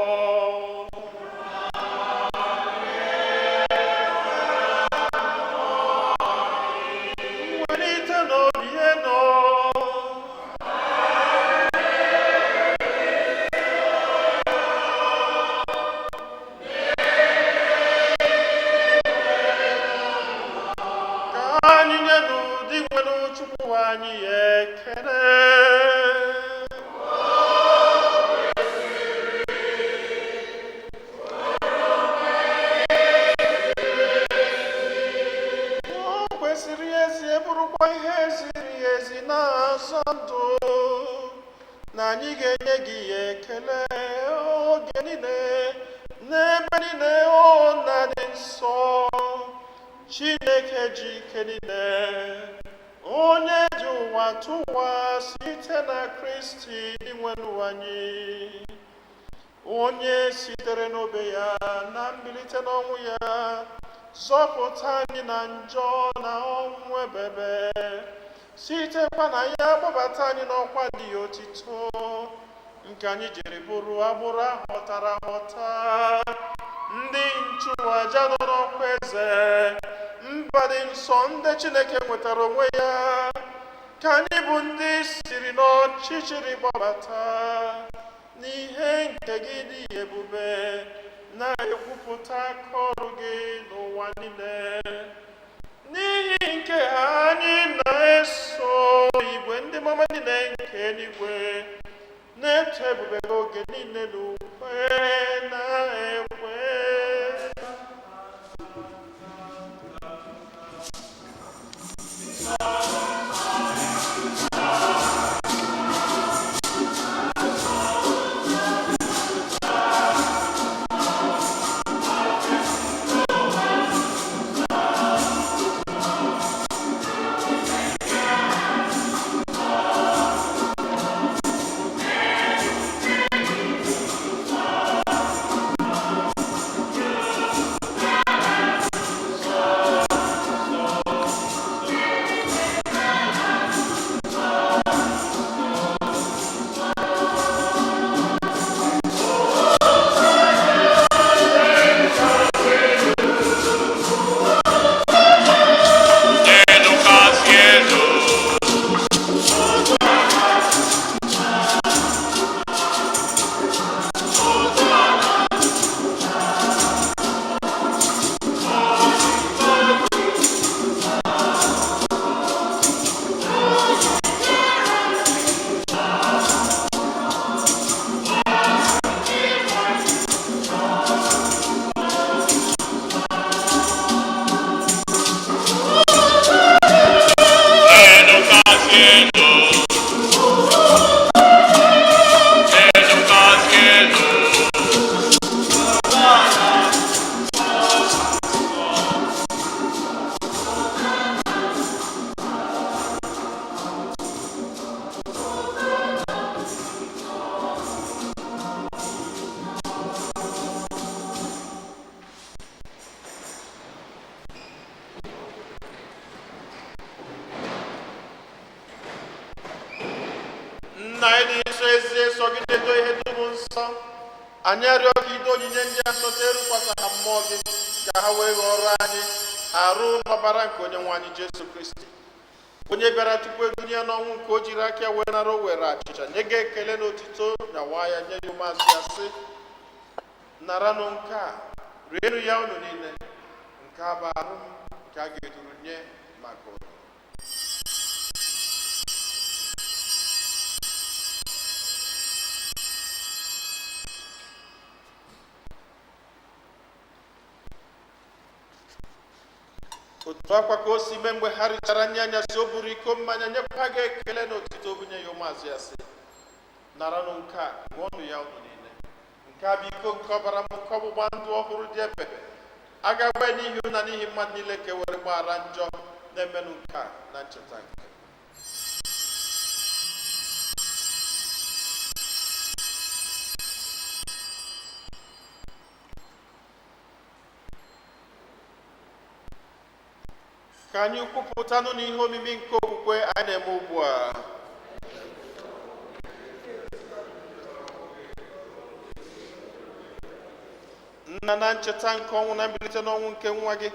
Welite n'obi enu. Ka anyị nye n'ụdị nwere Chukwu anyị ekele. O kwesịrị ezi bụrụkwa ihe ziri ezi na-azọ ndụ, na anyị ga-enye gị ekele oge niile n'ebe niile ọ na-adị nsọ. Chineke ji ike niile, onye ji ụwa tụwa site na Kristi nwere anyị, onye sitere n'obe ya na mbilite n'ọnwụ ya zọpụta anyị na njọ na ọnwụ ebebe, sitekwa na ya kpọbata anyị n'ọkwa dị otito, nke anyị jiri bụrụ agbụrụ ahọtara ahọta, ndị nchụaja nọ n'ọkwa eze, mba dị nsọ ndị Chineke nwetara onwe ya, ka anyị bụ ndị siri n'ọchịchịrị gbabata n'ihe nke gị dị ebube, na-ekwupụta aka ọrụ gị n'ụwa niile. N'ihi nke anyị na-eso igwe ndị mama niile nke eluigwe na-eto ebube gị oge niile n'ukwe na-ekwe. nna anyị dị nsọ ezie nsọ gị na-edo ihe dum nsọ, anyị arịọ gị ido onyinye ndị a nsọ erukwasa ha mmụọ gị ka ha wee ghọrọ anyị arụ n'ọbara nke onye nwe anyị Jesu Kristi, onye bịara tupu edunie ya n'ọnwụ nke o jiri aka wee nara o were achịcha nye gị ekele na otito na waa ya nye ya ụmụazụ ya sị, naranụ nke a rienụ ya unu niile, nke a bụ arụ m nke a ga-eduru nye maka unu. Otu akwa ka o si mee mgbe ha richara nri anyasị, o buru iko mmanya nyekwa gị ekele na otito bunye ya ụmụazụ ya sị, naranụ nke a ṅụọnụ ya unu niile, nke a bụ iko nke ọbara m nke ọgbụgba ndụ ọhụrụ dị ebebe, a ga-agba n'ihi na n'ihi mmadụ niile ka e were gbaghara njọ, na-emenụ nke a na ncheta nke. Ka anyị kwupụtanụ n'ihe omimi nke okwukwe anyị na-eme ugbu a. Nna, na ncheta nke ọnwụ na mbilite n'ọnwụ nke nwa gị,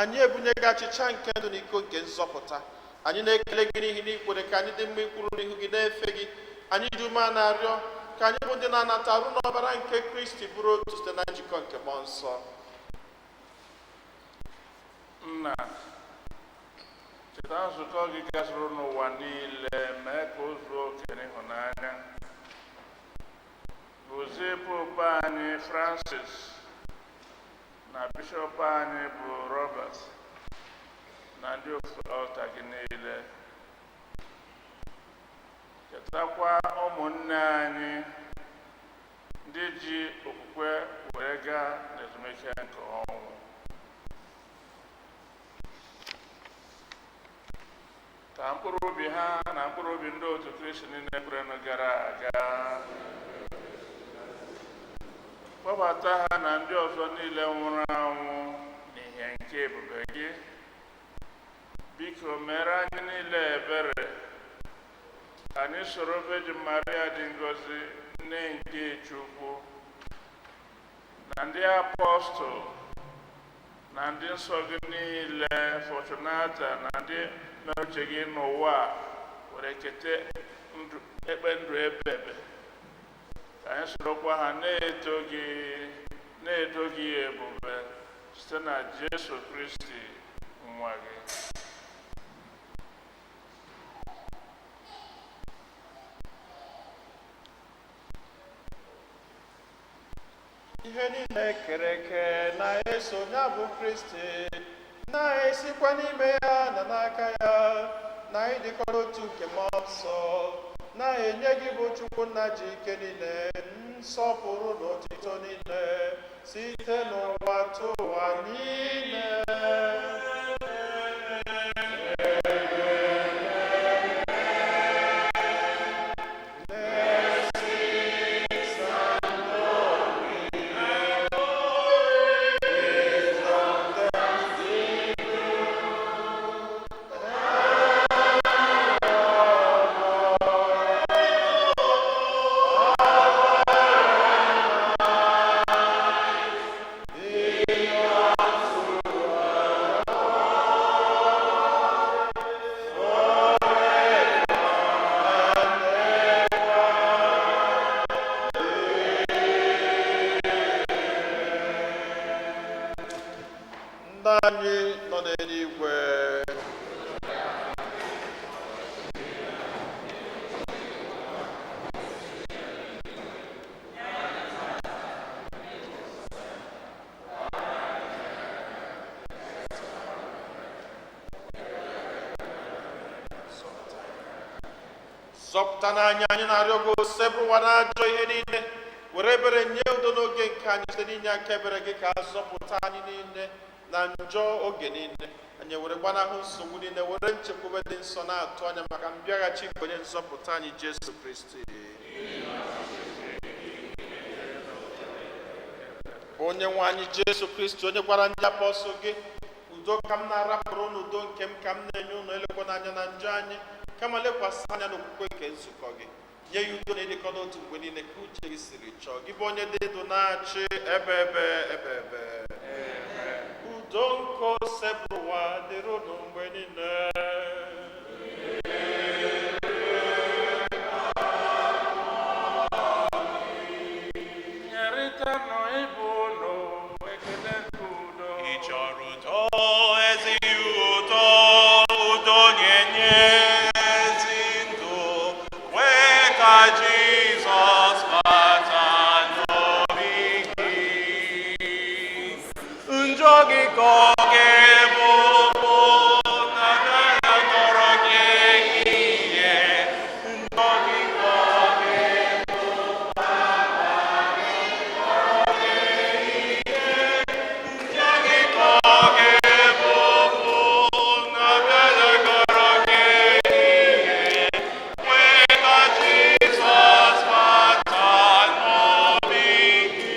anyị ebunye gị achịcha nke ndụ na iko nke nzọpụta. Anyị na-ekele gị n'ihi na ikwere ka anyị dị mma ikwuru n'ihu gị na-efe gị. Anyị dị ume na-arịọ ka anyị bụ ndị na-anata arụ n'ọbara nke Kristi bụrụ otu site na njikọ nke mmụọ nsọ. Nna, cheta nzukọ gị gasịrị n'ụwa niile, mee ka o zuo oke n'ịhụnanya. Gọzie Pope anyị Francis na bishọp anyị bụ Robert na ndị ofu ọlta gị niile. Chetakwa ụmụnne anyị ndị ji okwukwe were gaa n'ezumike nke ọnwụ. Ka mkpụrụ obi ha na mkpụrụ obi ndị otu Kristi niile kwerenụ gara aga, kpọbata ha na ndị ọzọ niile nwụrụ anwụ n'ihe nke ebube gị. Biko mere anyị niile ebere, anyị soro Virgin Maria dị ngọzi, nne nke Chukwu, na ndị apọstụl na ndị nsọ gị niile, Fortunata na ndị mere uche gị n'ụwa were kete ekpe ndụ ebebe. Ka anyị sorokwa ha na-eto gị ebube site na Jesu Kristi nwa gị. Ihe niile kere eke na-eso ya bụ Kristi, na-esikwa n'ime ya na n'aka ya, na ịdịkọ n'otu nke mmụọ nsọ, na-enye gị bụ Chukwu nna ji ike niile, nsọpụrụ na otito niile, site n'ụwa tụwa niile. Nna anyị nọ n'eluigwe, zọpụta n'anya anyị na-arịọ gị osebụrụwa n'ajọ ihe niile, were ebere nye udo n'oge nke anyị site n'inye aka ebere gị ka zọpụta anyị niile na njọ oge niile. Anyị were gbanahụ nsogbu niile, were nchekwube dị nsọ na-atụ anya maka mbịaghachi nke onye nzọpụta anyị Jesu Kristi. Onye nwe anyị Jesu Kristi, onye gwara ndị apọstụl gị, udo ka m na-arapụrụ n'udo nke m ka m na-enye unu, elekwa n'anya na njọ anyị, kama lekwasị anya n'okwukwe nke nzukọ gị. nye ya udo na ịdịkọ n'otu mgbe niile ka uche gị siri chọọ, gị bụ onye dị ndụ na-achị ebe udo nke ose bụ ụwa dịrị unu mgbe niile. nyerịtanụ ibe unu ekele nke udo. Ị chọrọ udo, ezi udo, udo na-enye ezi ndụ, kwee ka Jizọs bata n'obi gị. Njọ gị ka ọ ga-ebu na agaghị akọrọ gị ehihie. Njọ gị ka ọ ga-ebu njọ gị ka ọ ga-ebu na agaghị akọrọ gị ehihie. Kwee ka Jizọs bata n'obi gị.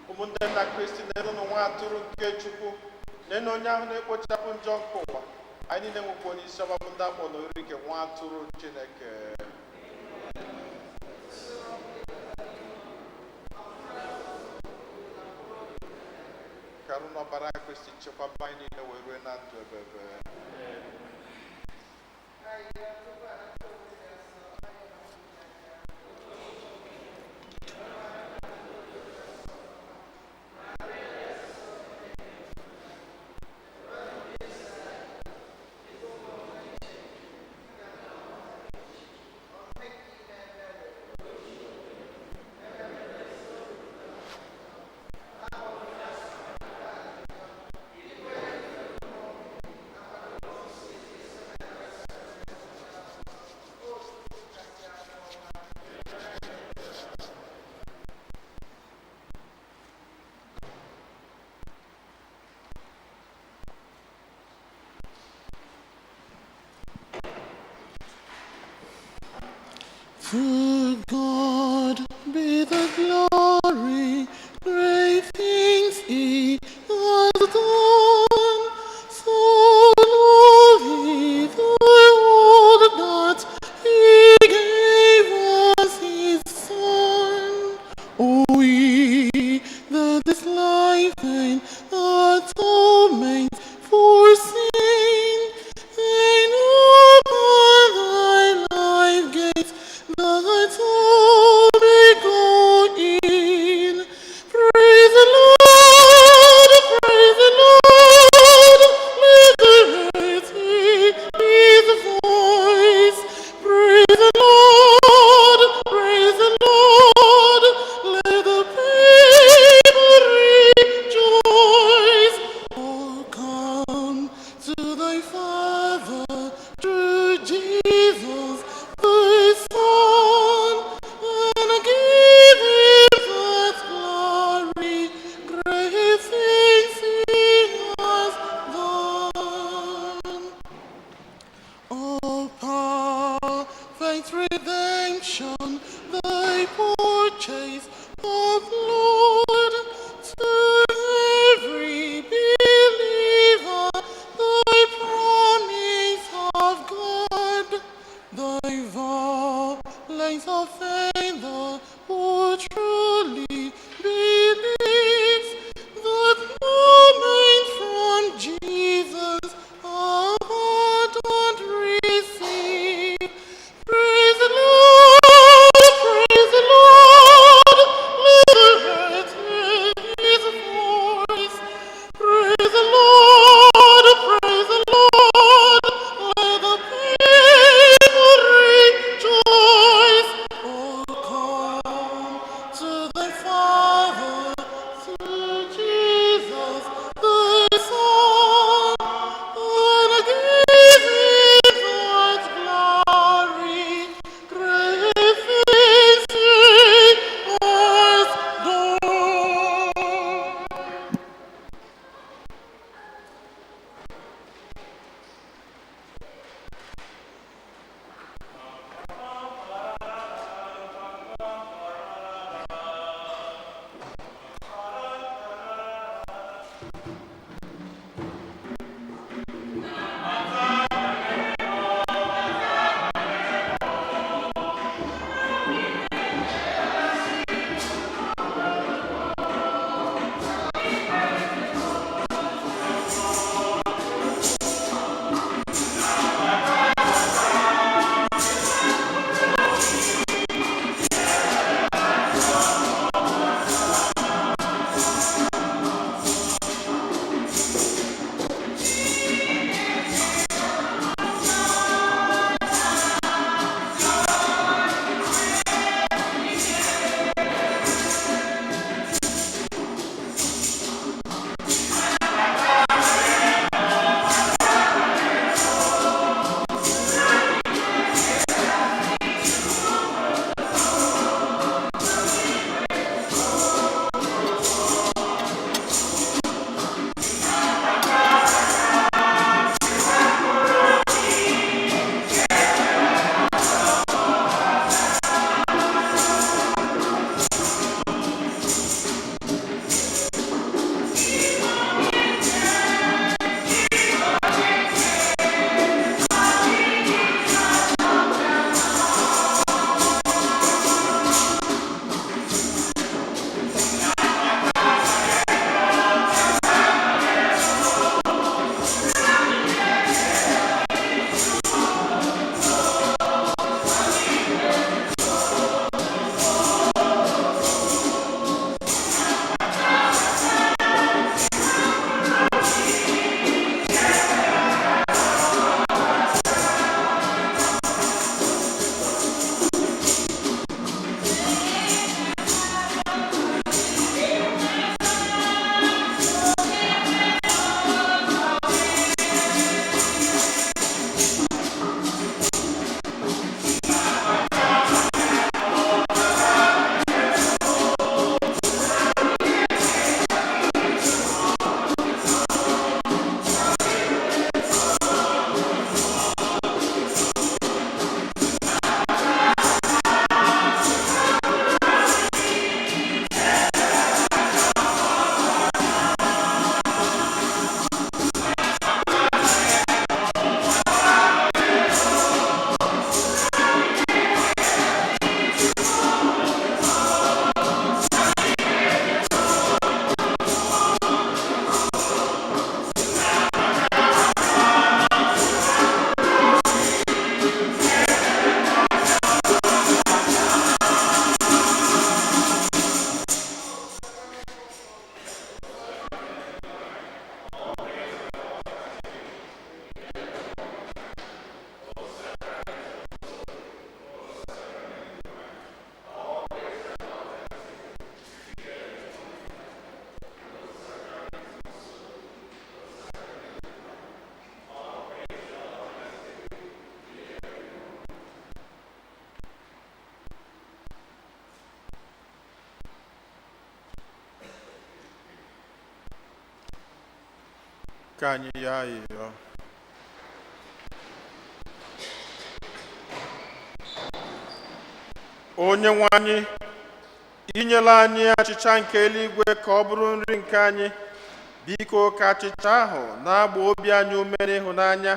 Ụmụnne nna Kristi, na-enụ nwa atụrụ nke Chukwu, na-enụ onye ahụ na-ekpochapụ njọ nke ụwa. Anyị niile nwekwa onye isi ọma bụ ndị akpọ n'oriri nke nwa atụrụ Chineke. Ka arụ n'ọbara Kristi chekwaba anyị niile wee rue na ndụ ebebe. To God be the glory, great things He has done. So lovely the world that He gave us His Son. Oh, ye that is life and atonement for sin, and open thy life gates, that all may go in ka anyị ya ayịyọ. Onye nwe anyị, inyela anyị achịcha nke eluigwe ka ọ bụrụ nri nke anyị. Biko ka achịcha ahụ na-agba obi anyị ume n'ịhụnanya,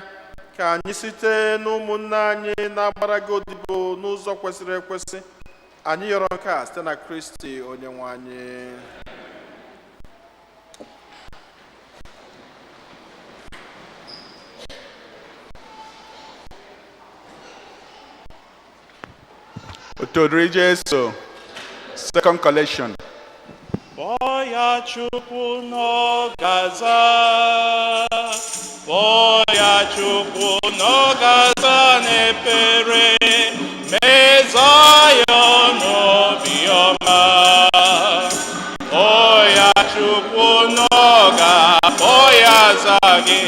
ka anyị site n'ụmụnne anyị na-agbara gị odibo n'ụzọ kwesịrị ekwesị. Anyị yọrọ nke a site na Kristi onye nwe anyị. Otodiri Jesu, second collection. Boya Chukwu n'ọgaza, Boya Chukwu n'ọgaza n'epere, mezaya n'obiọma. Boya Chukwu n'ọga, Boya zagi.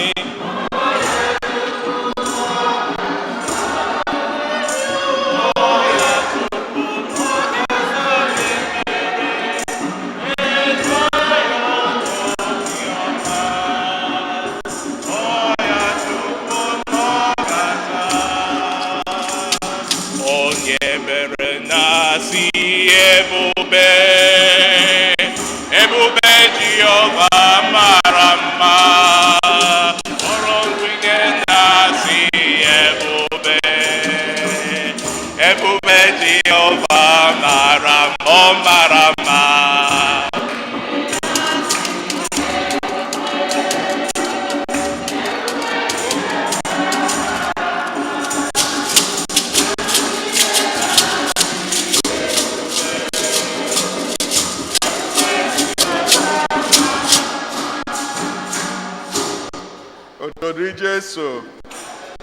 So this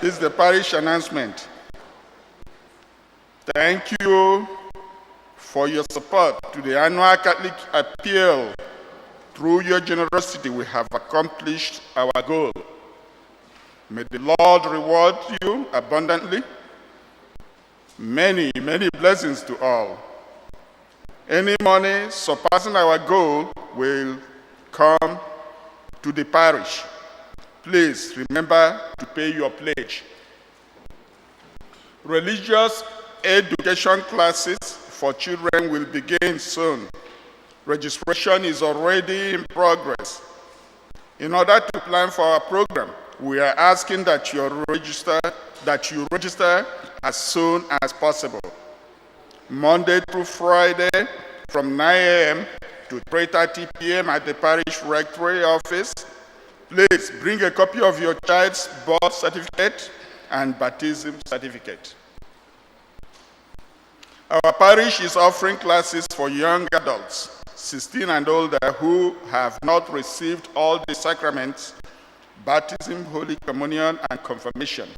is the parish announcement. Thank you for your support to the annual Catholic appeal. Through your generosity, we have accomplished our goal. May the Lord reward you abundantly. Many, many blessings to all. Any money surpassing our goal will come to the parish. Please remember to pay your pledge. Religious education classes for children will begin soon. Registration is already in progress. In order to plan for our program, we are asking that you register as soon as possible. Monday through Friday from 9 a.m. to 3:30 p.m. at the parish rectory office. Please bring a copy of your child's birth certificate and baptism certificate. Our parish is offering classes for young adults, 16 and older, who have not received all the sacraments, baptism, Holy Communion, and confirmation.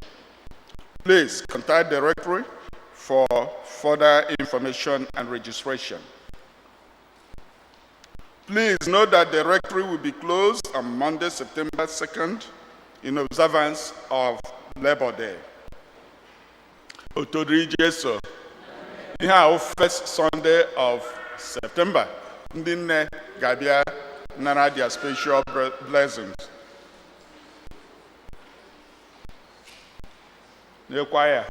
Please contact the rectory for further information and registration. Please note that the rectory will be closed on Monday, September 2nd, in observance of Labor Day. Otodri Jesu. Here, first Sunday of September, ndị nne ga-abịa nara their special blessings. N'ekwa ya.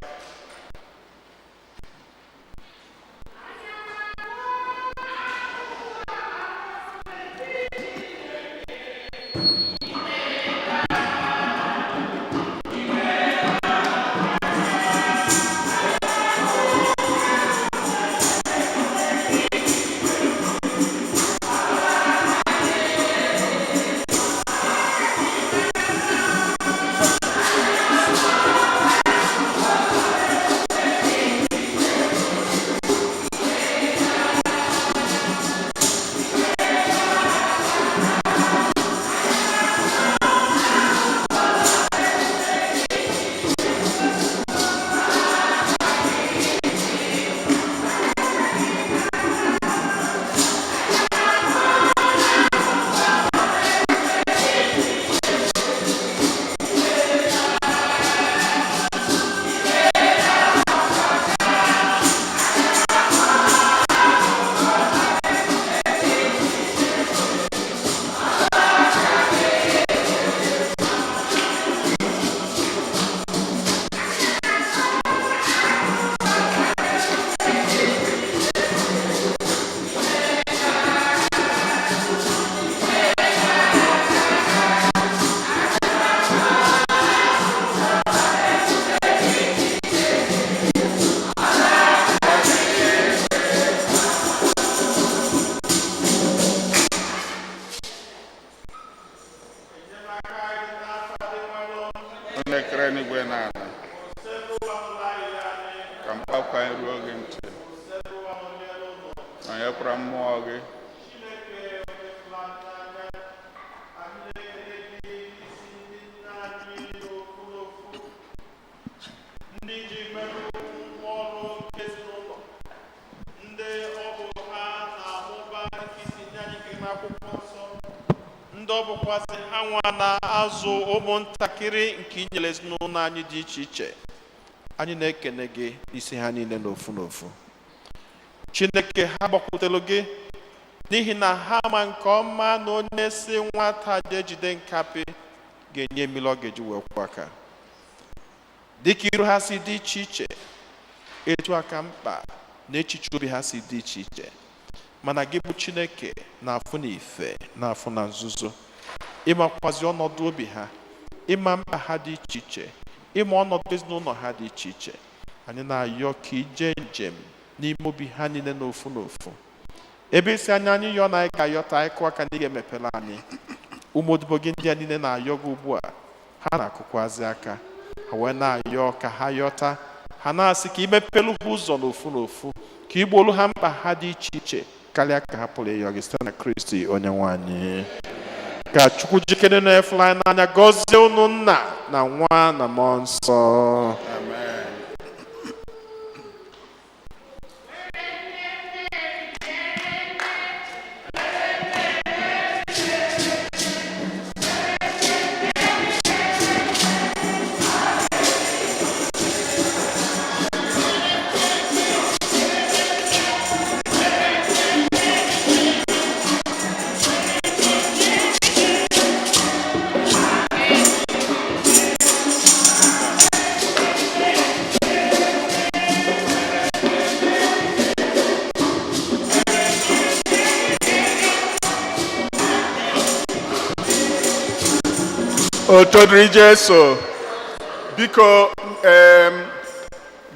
Ndị ọ bụkwazị ha nwa na-azụ ụmụntakịrị nke inyere ezinụlọ anyị dị iche iche, anyị na-ekene gị n'isi ha niile n'ofu n'ofu. Chineke, ha gbakwutere gị n'ihi na ha ma nke ọma na onye si nwata ji ejide nkapị ga-enye mmiri ọ ga-eji wee kwụ aka. Dịka iru ha si dị iche iche, etu aka mkpa na echiche obi ha si dị iche iche, mana gị bụ Chineke na-afụ n'ife na-afụ na nzuzo, ịmakwazi ọnọdụ obi ha, ịma mkpa ha dị iche iche, ịma ọnọdụ ezinụlọ ha dị iche iche. Anyị na-ayọ ka ije njem n'ime obi ha niile n'ofu n'ofu. Ebe isi anyị yọọ na anyị ga-ayọta anyị kụwa ka ndị ga-emepela anyị. Ụmụodibo gị ndị a niile na-ayọ gị ugbu a, ha na-akụkwazi aka, ha wee na-ayọ ka ha yọta, ha na-asị ka imepelu ha ụzọ n'ofu n'ofu, ka igbolu ha mkpa ha dị iche iche karịa ka ha pụrụ ịyọ gị site na Kristi onye nwe anyị. ka Chukwu jikere na-efu anyị n'anya gọzie unu nna na nwa na mmụọ nsọ. Amen. Otodri Jesu, biko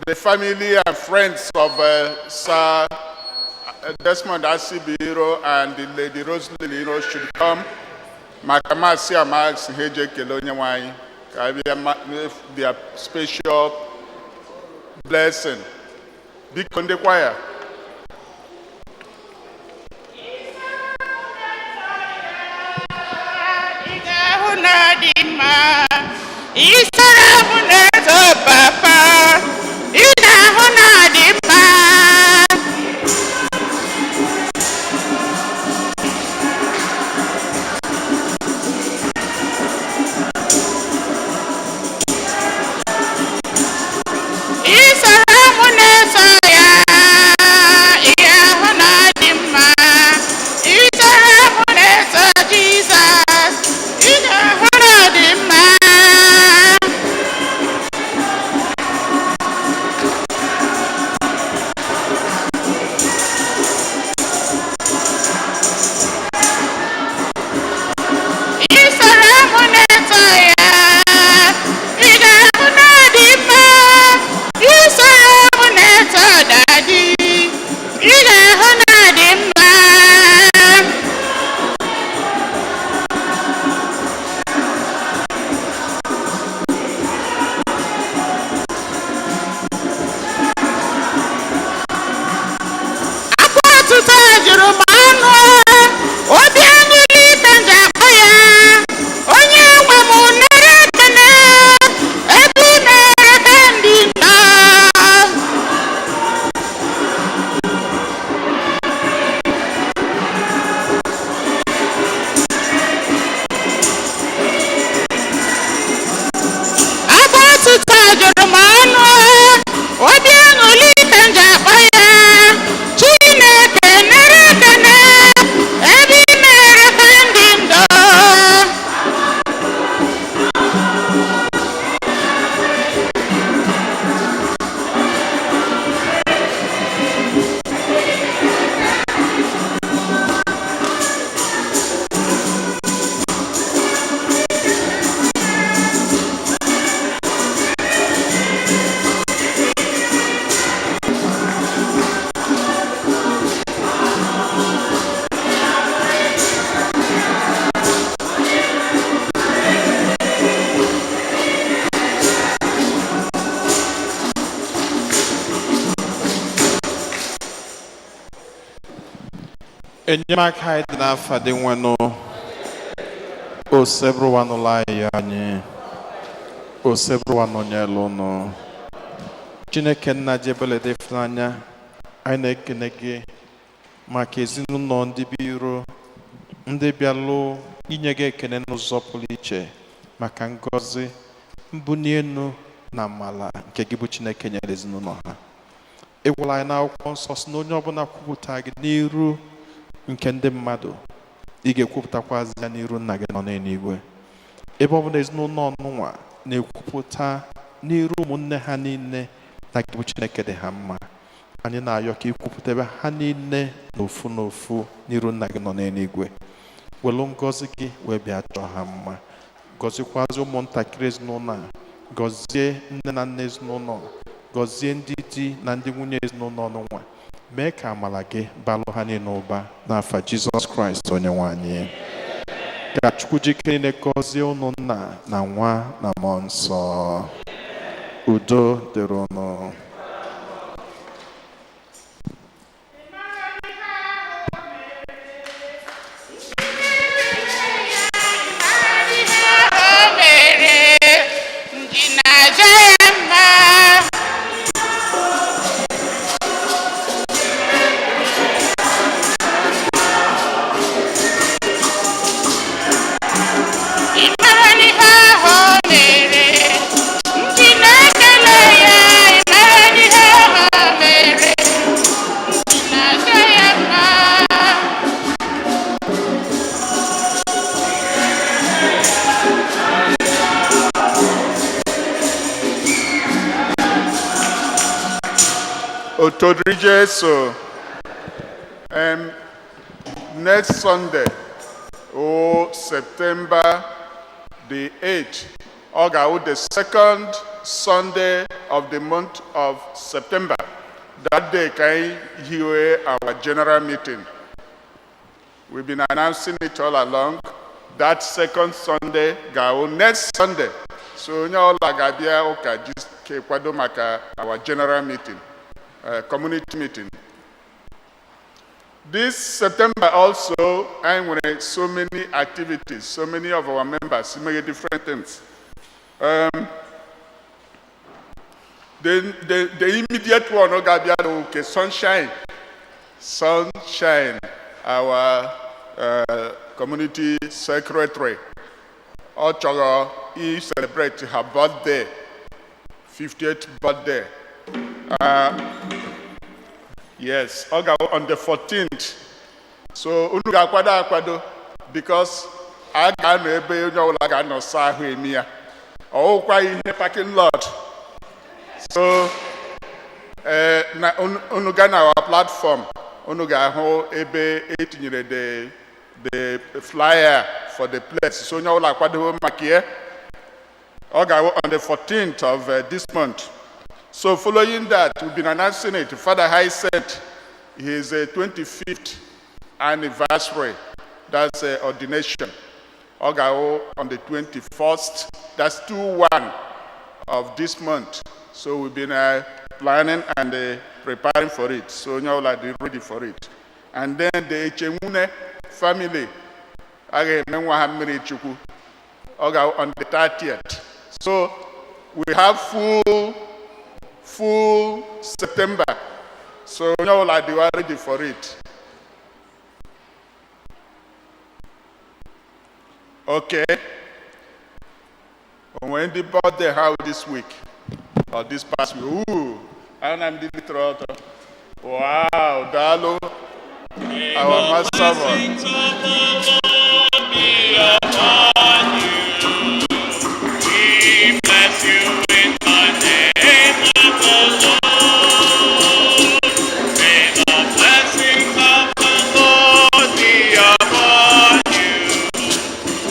the family and friends of Sir Desmond Asibiro and the Lady Rosalie should come. Makamasi Amax Heje Kelonyawanyi, their special blessing. Biko the choir. Enyemaka anyị dị n'afọ dị nwenụ osebruwanụla anyị osebruwanụnyelu unu Chineke nna jebele dị n'anya anyị na-ekene gị maka ezinụlọ ndị biro ndị bịalụ inye gị ekene n'ụzọ pụrụ iche maka ngọzi mbuli elu na amala nke gị bụ Chineke nyere ezinụlọ ha. Ịgwala anyị n'akwụkwọ nsọ si na onye ọbụla kwupụta gị n'iru nke ndị mmadụ ị ga-ekwupụtakwazi ya n'iru nna gị nọ n'eluigwe. Ebe ọ bụla ezinụlọ ọnụnwa na-ekwupụta n'iru ụmụnne ha niile na gị bụ Chineke dị ha mma, anyị na-ayọ ka ikwupụta ebe ha niile n'ofu n'ofu n'iru nna gị nọ n'eluigwe. Welu ngọzi gị wee bịa chọọ ha mma, gọzikwazi ụmụntakịrị ezinụlọ a, gọzie nne na nna ezinụlọ, gọzie ndị di na ndị nwunye ezinụlọ ọnụnwa, mee ka amala gị balụ ha niile ụba n'afa Jizọs Kraịst onye nwe anyị. Ka Chukwu jikere na-gọzie unu nna na nwa na mmụọ nsọ. Udo dịrị unu. Otodrije so next Sunday, September the 8th, the second Sunday of the month of September. That day can hear our general meeting. We've been announcing it all along. That second Sunday, next Sunday. So now Lagabia Oka just kwado maka our general meeting, community meeting. This September also, I'm with so many activities, so many of our members, many different things. The immediate one, okay, Sunshine, our community secretary, Ochogo, he celebrated her birthday, 50th birthday. Yes, on the 14th. So, unuga akwado because I got no ebe no no sahu emia. Oh, kwa in the parking lot. So, na unuga na our platform. Unuga ho ebe 18 the flyer for the place. So now la kwado makie. Oga on the 14th of this month. So following that, we've been announcing it. Father High sent his 25th anniversary. That's ordination. Oga on the 21st. That's 2/1 of this month. So we've been planning and preparing for it. So now we're ready for it. And then the Echemune family, Oga on the 30th. So we have full September. So now we are ready for it. Okay. When the birthday how this week or this past week? Ooh, and I'm the little. Wow, Dalo, our master.